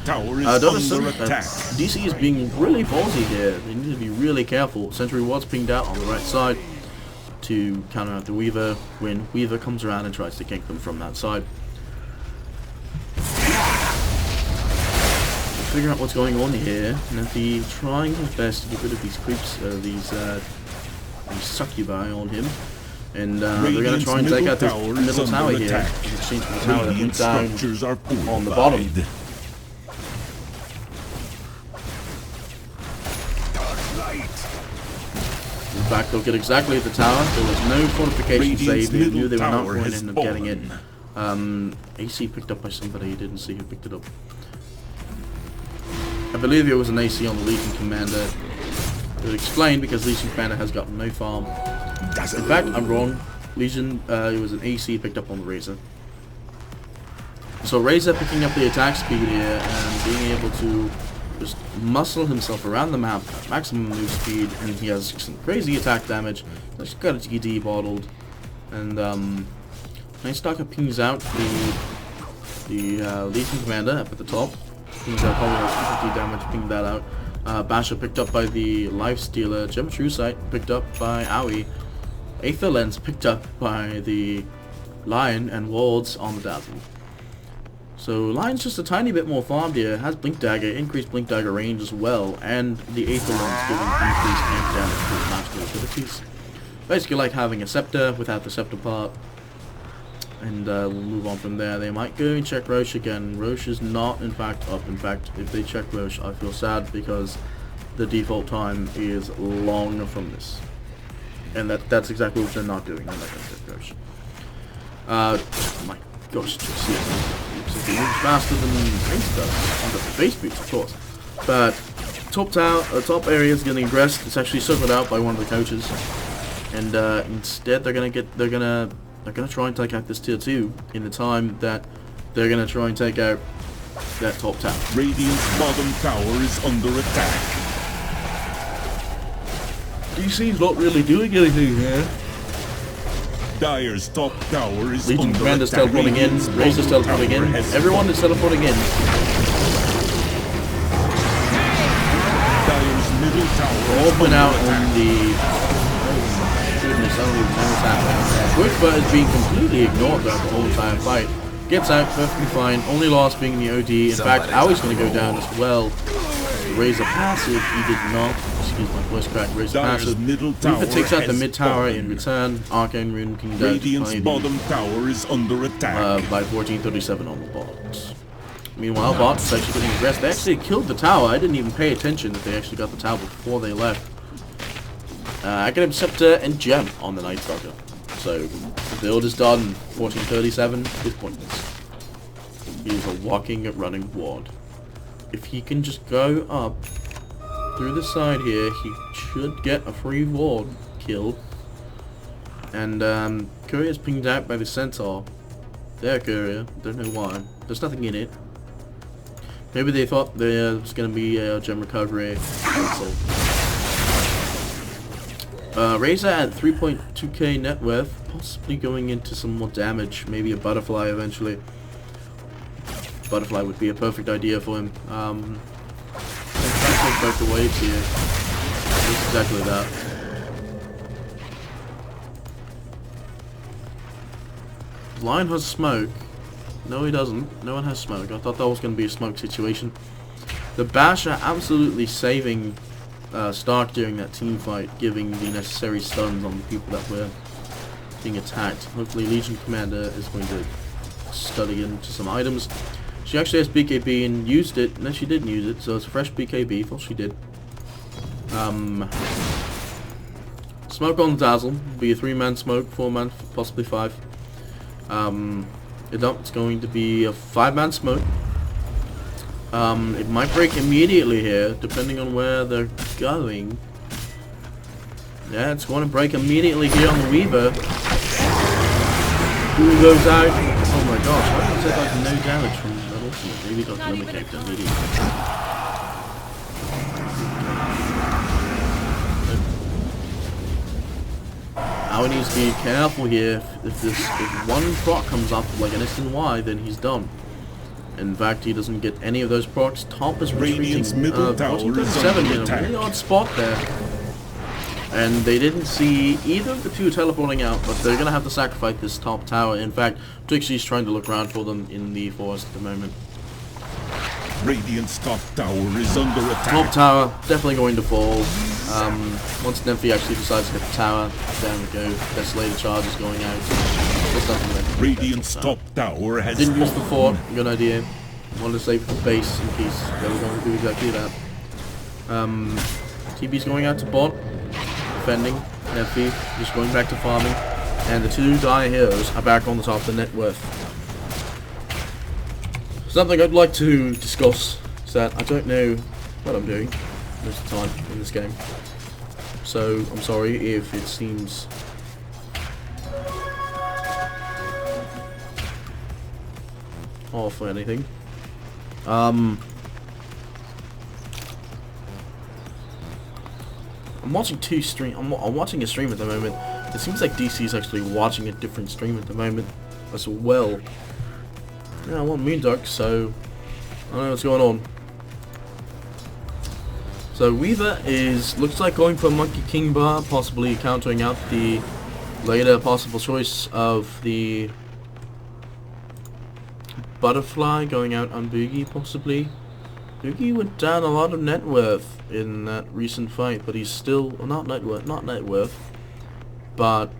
S1: DC is being really ballsy here. They need to be really careful. Sentry Ward's pinged out on the right side to counter out the Weaver when Weaver comes around and tries to gank them from that side. Figure out what's going on here. Nephi trying his best to get rid of these creeps, these succubi on him. And they're going to try and take out this middle tower here in exchange for the tower that went down on the bottom. In fact, they'll get exactly at the tower. There was no fortification save. They knew they were not going to end up getting it. AC picked up by somebody. You didn't see who picked it up. I believe it was an AC on the Legion Commander. It would explain because Legion Commander has got no farm. In fact, I'm wrong. Legion, it was an AC picked up on the Razor. So Razor picking up the attack speed here and being able to just muscle himself around the map at maximum move speed, and he has some crazy attack damage. He's got a GD bottled, and Night Stalker pings out the Legion Commander up at the top. Pings out probably 250 damage, pinged that out. Basher picked up by the Lifestealer. Gem True Sight picked up by Owie. Aether Lens picked up by the Lion, and Wards on the Dazzle. So Lion's just a tiny bit more farmed here. Has Blink Dagger, increased Blink Dagger range as well, and the Aether Lens giving increased tank damage to his magical abilities. Basically like having a Scepter without the Scepter part. And we'll move on from there. They might go and check Roche again. Roche is not in fact up. In fact, if they check Roche, I feel sad because the default time is long from this. And that's exactly what they're not doing. They're not going to check Roche. My gosh, just see it. It moves faster than Face does. Under the Face boots, of course. But top area is getting aggressed. It's actually circled out by one of the coaches. And instead they're gonna They're going to try and take out this tier 2 in the time that they're going to try and take out that top tower.
S3: Radiant's bottom tower is under attack.
S1: DC's not really doing anything here.
S3: Dire's top tower is
S1: Legion
S3: under
S1: Commander's
S3: attack.
S1: teleporting in, Razor's teleporting in, everyone is teleporting in.
S3: Dire's middle tower
S1: All went out on the... Oh my goodness, I don't even know what's happening. Whisper is being completely ignored throughout the whole entire fight. Gets out perfectly fine, only loss being the OD. In fact, Aui's going to go down as well. Razor passive, he did not. Excuse my voice crack. Razor passive. Reaper takes out the mid tower in return. Arcane Rune King down
S3: Radiant's bottom tower is under attack.
S1: by 1437 on the bot. Meanwhile, bot's actually getting aggressive. They actually killed the tower. I didn't even pay attention that they actually got the tower before they left. Academic Scepter and Gem on the Night Stalker. So the build is done. 1437 is pointless. He is a walking, running ward. If he can just go up through the side here, he should get a free ward kill. And Courier's pinged out by the Centaur. There, Courier. Don't know why. There's nothing in it. Maybe they thought there was going to be a gem recovery. Razor at 3.2k net worth, possibly going into some more damage. Maybe a butterfly eventually. Butterfly would be a perfect idea for him. I'm trying to take both the waves here. Just exactly that. Lion has smoke. No, he doesn't. No one has smoke. I thought that was going to be a smoke situation. The Basher absolutely saving Stark during that team fight, giving the necessary stuns on the people that were being attacked. Hopefully Legion Commander is going to study into some items. She actually has BKB and used it. No, she didn't use it, so it's a fresh BKB. Thought she did. Smoke on Dazzle. Be a 3-man smoke, 4-man, possibly 5. It's going to be a 5-man smoke. It might break immediately here, depending on where they're going. Yeah, it's going to break immediately here on the Weaver. Who goes out? Oh my gosh, why did it take like no damage from that ultimate? Maybe got eliminated immediately. Aoi needs to be careful here. If one proc comes up like an SNY, then he's done. In fact, he doesn't get any of those procs. Top is retreating. 1437 in a really odd spot there. And they didn't see either of the two teleporting out, but they're going to have to sacrifice this top tower. In fact, Trixie's trying to look around for them in the forest at the moment.
S3: Radiant's top tower is under attack.
S1: Top tower, definitely going to fall. Once Nymphy actually decides to hit the tower, there we go. Desolator charge is going out. There's nothing left.
S3: Radiant's top tower has
S1: Didn't use the fort, good idea. Wanted to save the base in case they were going to do exactly that. TB's going out to bot. Defending. Nymphy just going back to farming. And the two Dire heroes are back on the top of the net worth. Something I'd like to discuss is that I don't know what I'm doing most of the time in this game. So I'm sorry if it seems off or anything. I'm watching two stream. I'm watching a stream at the moment. It seems like DC is actually watching a different stream at the moment as well. Yeah, I want Moonduck, so I don't know what's going on. So Weaver looks like going for Monkey King Bar, possibly countering out the later possible choice of the Butterfly going out on Boogie, possibly. Boogie went down a lot of net worth in that recent fight, but he's still not net worth, but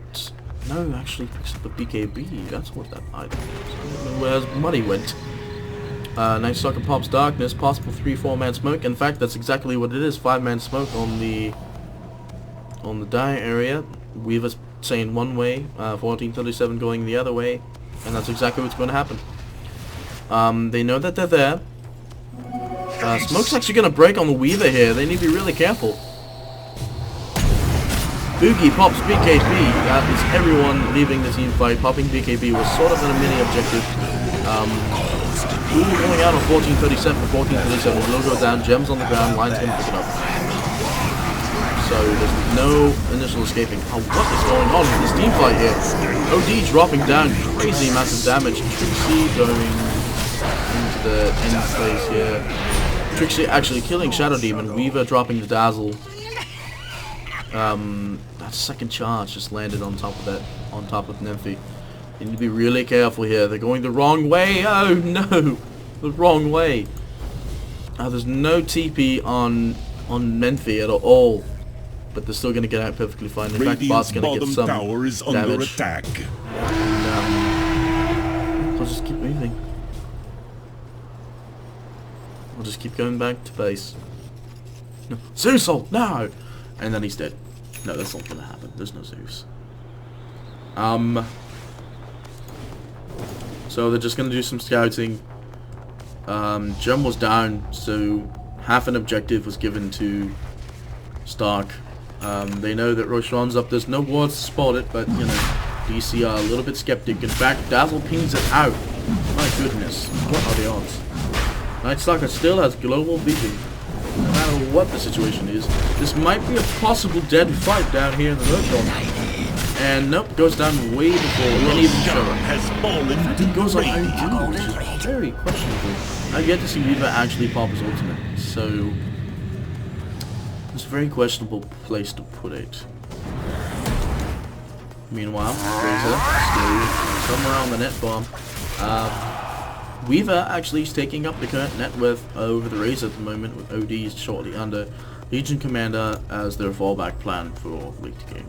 S1: no, actually picks up a BKB. That's what that item is. I don't know where his money went. Night Stalker pops Darkness, possible 3-4 man smoke. In fact, that's exactly what it is. 5-man smoke on the Dire area. Weaver's saying one way, 1437 going the other way, and that's exactly what's going to happen. They know that they're there. Smoke's actually going to break on the Weaver here. They need to be really careful. Boogie pops BKB. That is everyone leaving the team fight. Popping BKB was sort of a mini objective. Ooh, going out on 1437 for 1437. Will go down. Gems on the ground. Line's going to pick it up. So there's no initial escaping. Oh, what is going on in this team fight here? OD dropping down. Crazy massive damage. Trixie going into the end phase here. Trixie actually killing Shadow Demon. Weaver dropping the Dazzle. That second charge just landed on top of that, on top of Nymphy. You need to be really careful here. They're going the wrong way. Oh no, the wrong way. There's no TP on Nymphy at all, but they're still going to get out perfectly fine. In fact, Bot's going to get some
S3: tower is
S1: damage.
S3: under attack.
S1: And, I'll just keep moving. I'll just keep going back to base. No. Zeus! No! And then he's dead. No, that's not gonna happen. There's no Zeus. So they're just gonna do some scouting. Gem was down, so half an objective was given to Stark. They know that Roshan's up. There's no wards to spot it, but you know, DC are a little bit skeptic. In fact, Dazzle pings it out. My goodness, what are the odds? Night Stalker still has global vision. No matter what the situation is, this might be a possible dead fight down here in the Roshan. And nope, goes down way before we can even show it. It goes on OD, which is very questionable. I've yet to see Weaver actually pop his ultimate, so it's a very questionable place to put it. Meanwhile, Razor still somewhere on the net bomb. Weaver actually is taking up the current net worth over the Razor at the moment, with ODs shortly under Legion Commander as their fallback plan for late game.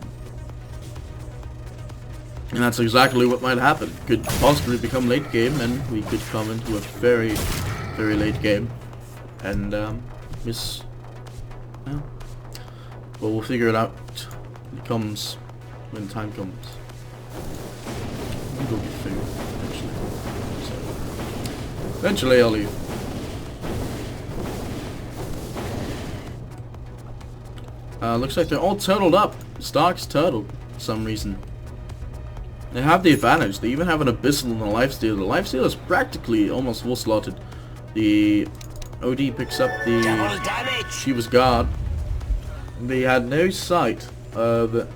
S1: And that's exactly what might happen. Could possibly become late game, and we could come into a very, very late game and miss. Yeah. Well, we'll figure it out. It comes when time comes. We'll go get food eventually. So eventually, I'll leave. Looks like they're all turtled up. Stark's turtled for some reason. They have the advantage. They even have an Abyssal and a Lifesteal. The Lifesteal is practically almost full slotted. The OD picks up the Shiva's Guard. They had no sight of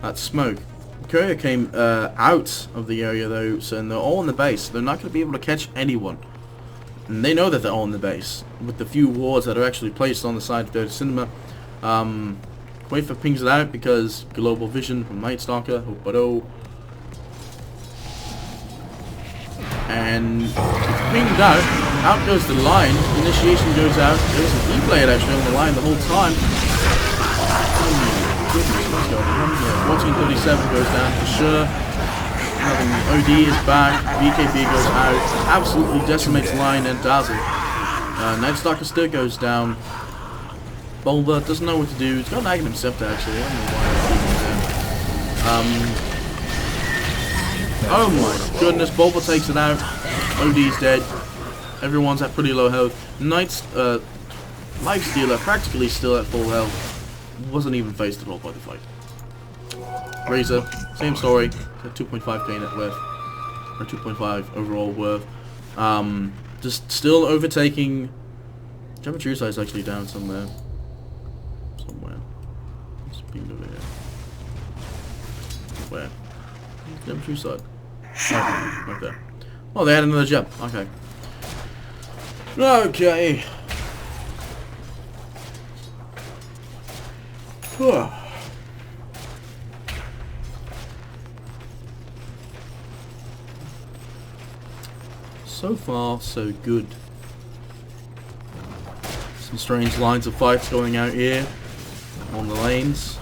S1: that smoke. The courier came out of the area though, so and they're all in the base. They're not going to be able to catch anyone. And they know that they're all in the base, with the few wards that are actually placed on the side of their cinema. Quafer pings it out because global vision from Night Stalker. And it's pinged out. Out goes the line. Initiation goes out. There's an E-Blade actually on the line the whole time. Oh my goodness, what's going on here? 1437 goes down for sure. OD is back. BKB goes out. Absolutely decimates line and Dazzle. Night Stalker still goes down. Bulba doesn't know what to do. He's got an Aghanim Scepter actually. I don't know why he's even there. Oh my goodness, Bulba takes it out. OD's dead. Everyone's at pretty low health. Knight's Lifestealer practically still at full health. Wasn't even phased at all by the fight. Razor, same story. At 2.5k net worth. Or 2.5 overall worth. Just still overtaking. Geometry is actually down somewhere. It's pinged over here. Where? Geometry side. Oh, right there. Oh, they had another gem. Okay. Okay. So far, so good. Some strange lines of fights going out here on the lanes.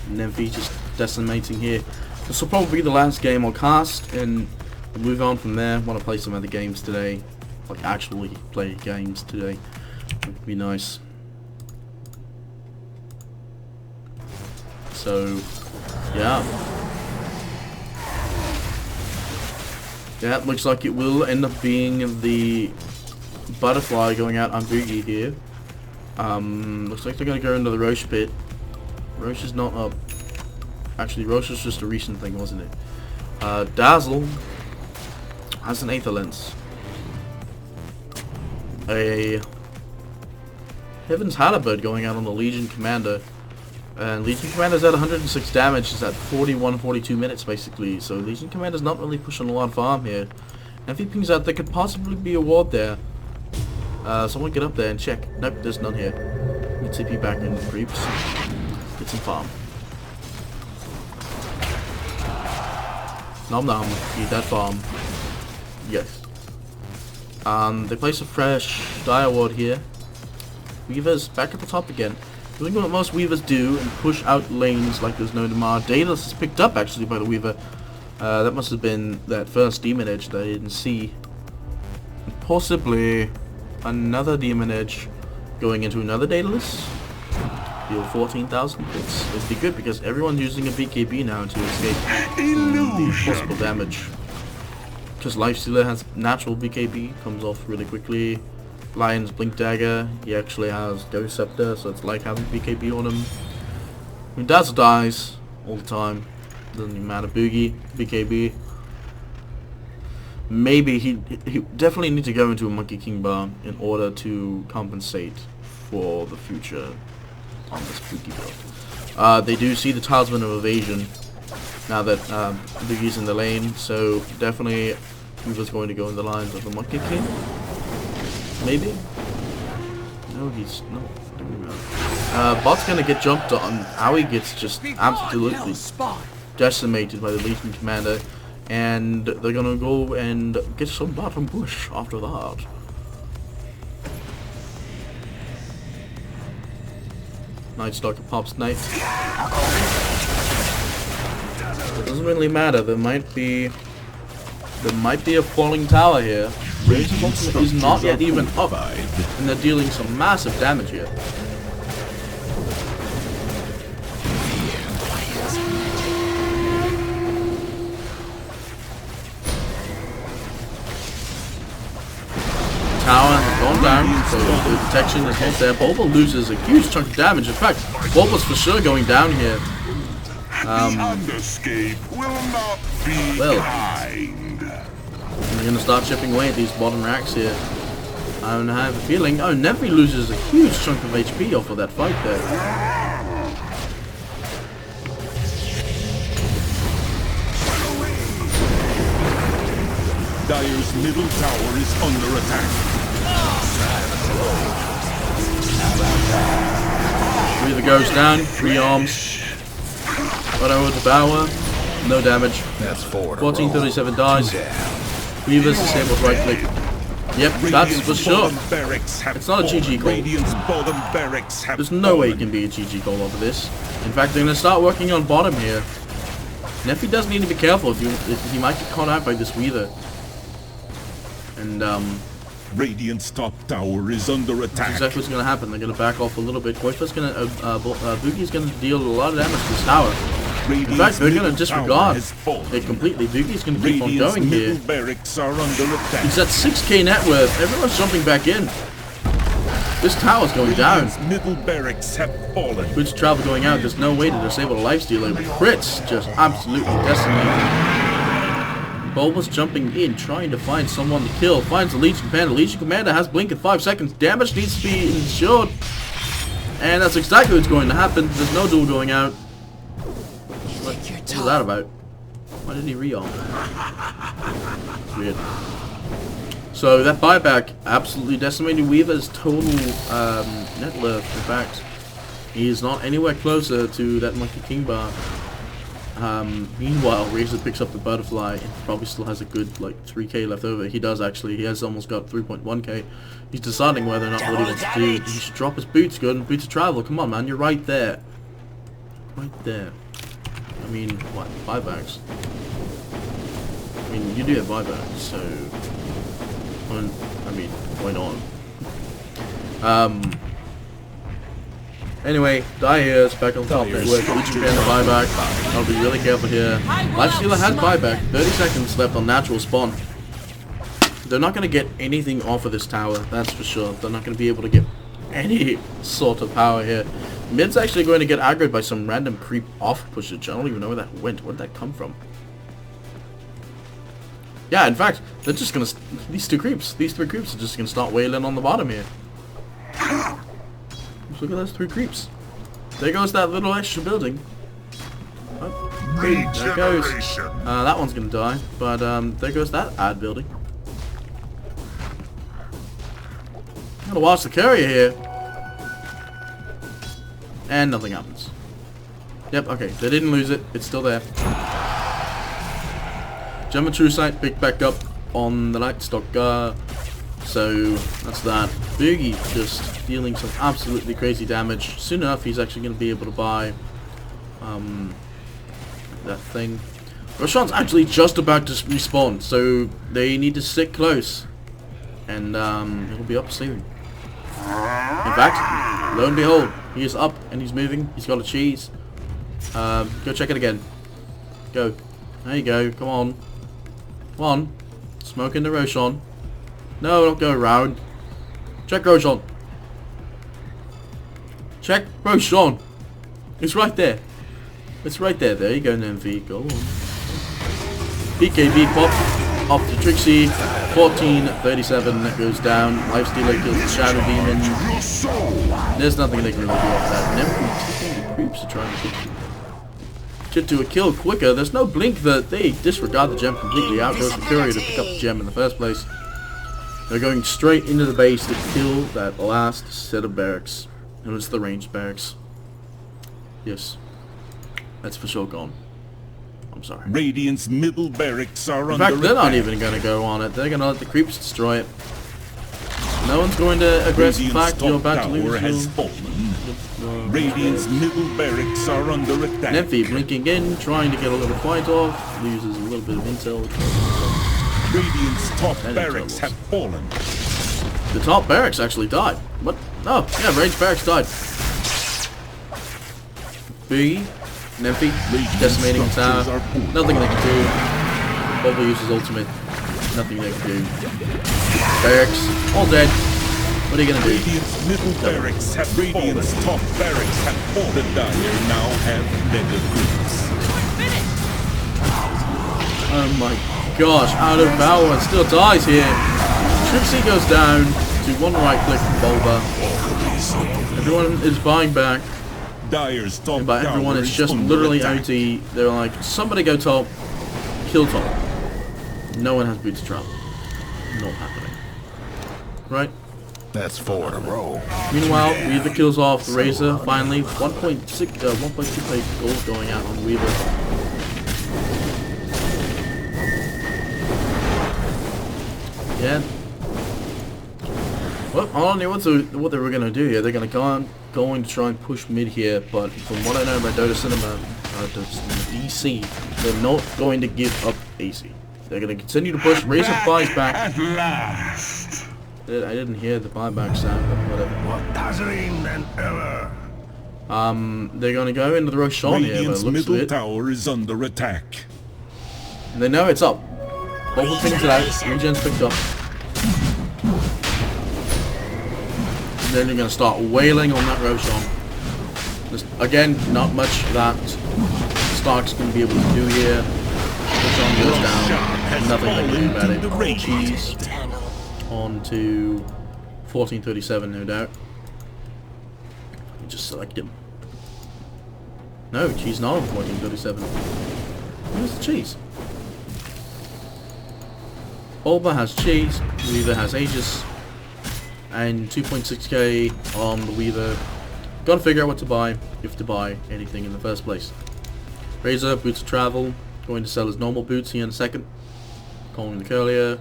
S1: Nymphy just decimating here. This will probably be the last game I'll cast, and we'll move on from there. I want to play some other games today. Like, actually play games today. It would be nice. So, yeah. Yeah, it looks like it will end up being the Butterfly going out on Boogie here. Looks like they're going to go into the Roche Pit. Roche is not up. Actually, Roche was just a recent thing, wasn't it? Dazzle has an Aether Lens. A Heaven's Halberd going out on the Legion Commander. And Legion Commander's at 106 damage. It's at 41-42 minutes, basically. So Legion Commander's not really pushing a lot of farm here. And if he pings out, there could possibly be a ward there. Someone get up there and check. Nope, there's none here. Let's TP back in the creeps. Get some farm. Nom nom. Eat that farm. Yes. They place a fresh Dire Ward here. Weaver's back at the top again. Doing what most Weavers do and push out lanes like there's no tomorrow. Daedalus is picked up actually by the Weaver. That must have been that first Demon Edge that I didn't see. And possibly another Demon Edge going into another Daedalus. Deal 14,000 hits. It'd be good because everyone's using a BKB now to escape the possible damage. Because Lifestealer has natural BKB, comes off really quickly. Lion's Blink Dagger, he actually has Ghost Scepter, so it's like having BKB on him. I mean, Dazzle dies all the time. Doesn't even matter. Boogie, BKB. Maybe he definitely need to go into a Monkey King bar in order to compensate for the future on this Boogie build. They do see the Talisman of Evasion now that Boogie's in the lane, so definitely Weaver's going to go in the lines of the Monkey King. Maybe? No, he's not. Bot's gonna get jumped on. Howie gets just absolutely decimated by the Legion Commander. And they're gonna go and get some bottom push after that. Night Stalker pops Knight. It doesn't really matter. There might be a falling tower here. Razor's ultimate is not yet even up, and they're dealing some massive damage here. Tower has gone down, so the protection is not there. Bulba loses a huge chunk of damage. In fact, Bulba's for sure going down here. They're going to start chipping away at these bottom racks here. And I have a feeling... Oh, Nevi loses a huge chunk of HP off of that fight there.
S3: Dire's middle tower is under attack.
S1: Weaver goes down, 3 arms. Auto Devour, no damage.
S4: That's
S1: 1437 dies. Weaver's disabled right click. Yep, that's for sure. It's not a GG goal. There's no way it can be a GG goal over this. In fact, they're going to start working on bottom here. Nefi does need to be careful if he might get caught out by this Weaver. And
S3: Radiant's top tower is under attack.
S1: That's exactly what's going to happen. They're going to back off a little bit. Boogie's going to deal a lot of damage to this tower. In fact, they're going to disregard it completely. Boogie's going to keep on going here. He's at 6k net worth. Everyone's jumping back in. This tower's going down.
S3: Middle barracks have fallen.
S1: Boots travel going out. There's no way to disable a lifestealer. Crits just absolutely decimated. Bulba's jumping in, trying to find someone to kill. Finds the Legion Commander. Legion Commander has blink in 5 seconds. Damage needs to be ensured. And that's exactly what's going to happen. There's no duel going out. What was that about? Why did he re-arm? Weird. So that buyback absolutely decimated Weaver's total net worth. In fact, he is not anywhere closer to that Monkey King bar. Meanwhile, Razor picks up the butterfly and probably still has a good like 3k left over. He does actually. He has almost got 3.1k. He's deciding whether or not what he wants to do. He should drop his boots. Go and boots of travel. Come on, man. You're right there. Right there. I mean, what? Buybacks? I mean, you do have buybacks, so... I mean, why not? Anyway, Die here is back on top network. Legion Commander buyback. I'll be really careful here. Lifestealer has buyback. 30 seconds left on natural spawn. They're not going to get anything off of this tower, that's for sure. They're not going to be able to get any sort of power here. Mid's actually going to get aggroed by some random creep off pushage. I don't even know where that went. Where did that come from? Yeah, in fact, they're just gonna... These three creeps are just gonna start wailing on the bottom here. Look at those 3 creeps. There goes that little extra building. Oh, there it goes. That one's gonna die, but there goes that ad building. Gotta watch the carrier here. And nothing happens. Yep, okay, they didn't lose it. It's still there. Gem and True Sight picked back up on the Night Stalker. So that's that. Boogie just dealing some absolutely crazy damage. Soon enough, he's actually going to be able to buy that thing. Roshan's actually just about to respawn, so they need to stick close, and it'll be up soon. In fact, lo and behold, he is up and he's moving. He's got a cheese. Go check it again. Go. There you go. Come on. Come on. Smoking the Roshan. No, don't go around. Check Roshan. Check Roshan. It's right there. It's right there. There you go, Nymphy. Go on. BKB pop. Off to Trixie. 1437. That goes down. Lifestealer kills the Shadow Demon. There's nothing they can really do off that. Nymphy taking the creeps to try and get to a kill quicker. There's no blink that they disregard the gem completely. Out goes the courier to pick up the gem in the first place. They're going straight into the base to kill that last set of barracks. And it's the ranged barracks. Yes. That's for sure gone. I'm sorry.
S3: Radiant's middle barracks are under
S1: attack. In fact, they're not
S3: attack.
S1: even going to go on it. They're going to let the creeps destroy it. No one's going to aggress. In fact, you're about to lose.
S3: Radiant's middle barracks are under attack.
S1: Nymphy blinking in, trying to get a little fight off. Loses a little bit of intel.
S3: Radiant's top barracks have fallen.
S1: The top barracks actually died. What? Oh, yeah, ranged barracks died. Boogie, Nymphy, decimating the tower. Nothing they can do. Probably uses ultimate. Nothing they can do. Barracks, all dead. What are you gonna do?
S3: Radiant's middle barracks have Radiant's top barracks have fallen. The Dire now have mega creeps.
S1: Oh my gosh, out of power, still dies here. Trixie goes down to one right click from Bulba. Everyone is buying back.
S3: Dire's top
S1: And by everyone, it's just literally OT. They're like, somebody go top, kill top. No one has boots to travel. Not happening. Right?
S2: That's 4 in a row.
S1: Meanwhile, Weaver kills off the Razor. Finally, 1.28 gold going out on Weaver. Yeah. Well, I don't know what they were gonna do here. They're going to try and push mid here, but from what I know about Dota Cinema DC, they're not going to give up AC. They're going to continue to push. Razor buys back.
S2: At last.
S1: I didn't hear the buyback sound, but whatever.
S2: More dazzling than ever.
S1: They're going to go into the Roshan here, but it
S3: Radiant's
S1: looks
S3: middle
S1: weird.
S3: tower is under attack.
S1: They know it's up. Both things it out. Regen's picked up. And then you're going to start wailing on that Roshan. Just, again, not much that Stark's going to be able to do here. Roshan goes down. Nothing they can do about it. Cheese on to 1437, no doubt. Just select him. No, Cheese not on 1437. Where's the Cheese? Bulba has Cheese, Weaver has Aegis, and 2.6k on the Weaver. Gotta figure out what to buy, if to buy anything in the first place. Razor, boots of travel, going to sell his normal boots here in a second. Calling the courier.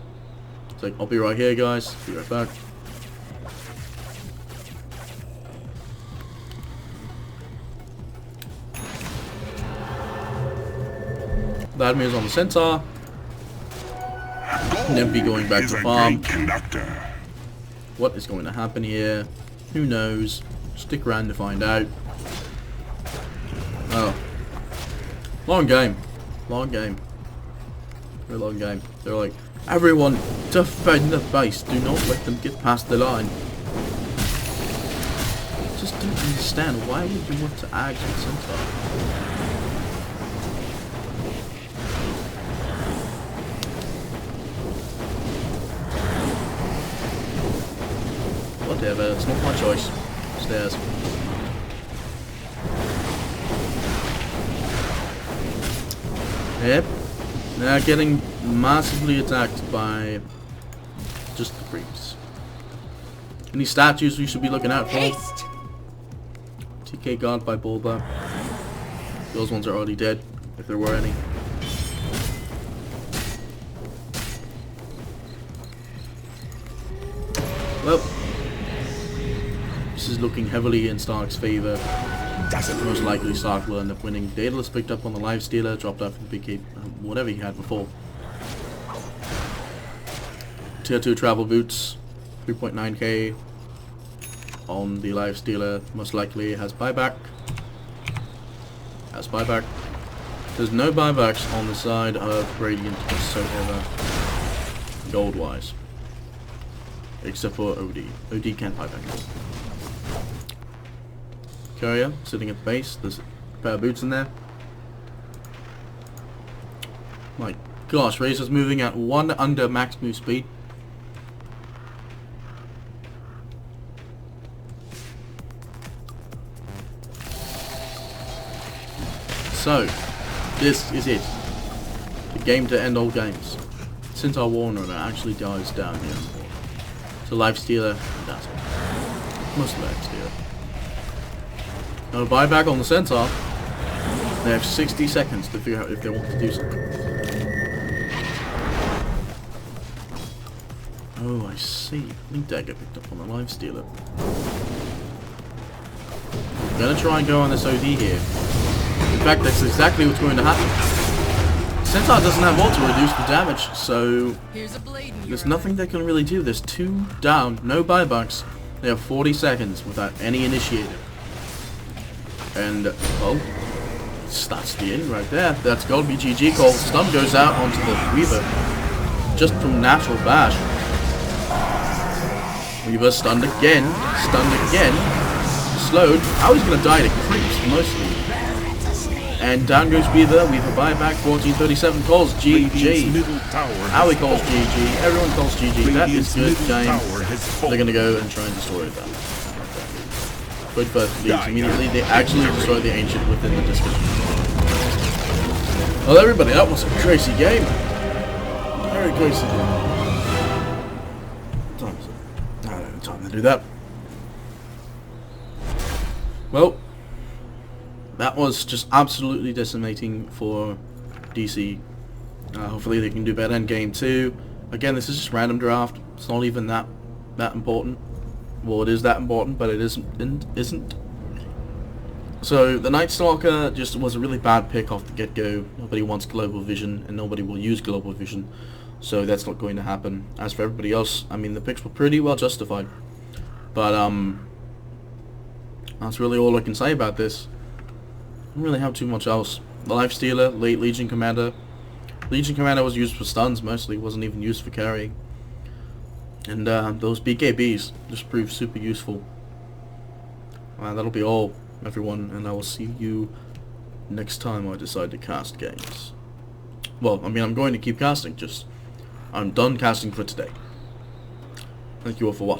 S1: It's like, I'll be right here guys, be right back. Vladimir's on the Centaur. Nymphy going back to farm. What is going to happen here? Who knows? Stick around to find out. Oh. Long game. Long game. Very long game. They're like, everyone defend the base. Do not let them get past the line. just don't understand. Why would you want to ag with Centaur? Whatever, it's not my choice. Stairs. Yep. They're getting massively attacked by just the creeps. Any statues we should be looking out for?
S4: Haste!
S1: TK guard by Bulba. Those ones are already dead, if there were any. Well, this is looking heavily in Stark's favor. Most likely Stark will end up winning. Daedalus picked up on the life stealer, dropped off the big whatever he had before. Tier 2 travel boots, 3.9k on the life stealer. Most likely has buyback. There's no buybacks on the side of Radiant whatsoever, gold wise. Except for OD. OD can't buy back. Courier sitting at the base. There's a pair of boots in there. My gosh, Razor's moving at 1 under max move speed. So, this is it. The game to end all games. Since our Warrunner actually dies down here. So Life Stealer and Dazzle. Most Life Stealer. No buyback on the Centaur. They have 60 seconds to figure out if they want to do something. Oh, I see. I think Dagger picked up on the Life Stealer. I'm gonna try and go on this OD here. In fact, that's exactly what's going to happen. Centaur doesn't have ult to reduce the damage, so there's nothing they can really do. There's 2 down, no buybacks. They have 40 seconds without any initiative. And, well, that's the end right there. That's gotta be GG call. Stun goes out onto the Weaver. Just from natural bash. Weaver stunned again. Slowed. I was gonna die to creeps, mostly. And down goes Weaver. Weaver buyback. 1437 calls GG. Howie calls GG. Everyone calls GG. That is good game. They're gonna go and try and destroy that. Good first leaves immediately. They actually destroy the Ancient within the distance. Well, everybody, that was a crazy game. Very crazy game. I don't have time to do that. Well, that was just absolutely decimating for DC. Hopefully they can do better in game 2. Again, this is just random draft. It's not even that important. Well, it is that important, but it isn't. So the Night Stalker just was a really bad pick off the get-go. Nobody wants global vision, and nobody will use global vision, so that's not going to happen. As for everybody else, I mean, the picks were pretty well justified. But that's really all I can say about this. I don't really have too much else. The Life Stealer, late Legion Commander. Legion Commander was used for stuns mostly, wasn't even used for carrying. And those BKBs just proved super useful. That'll be all, everyone, and I will see you next time I decide to cast games. Well, I mean, I'm going to keep casting, just I'm done casting for today. Thank you all for watching.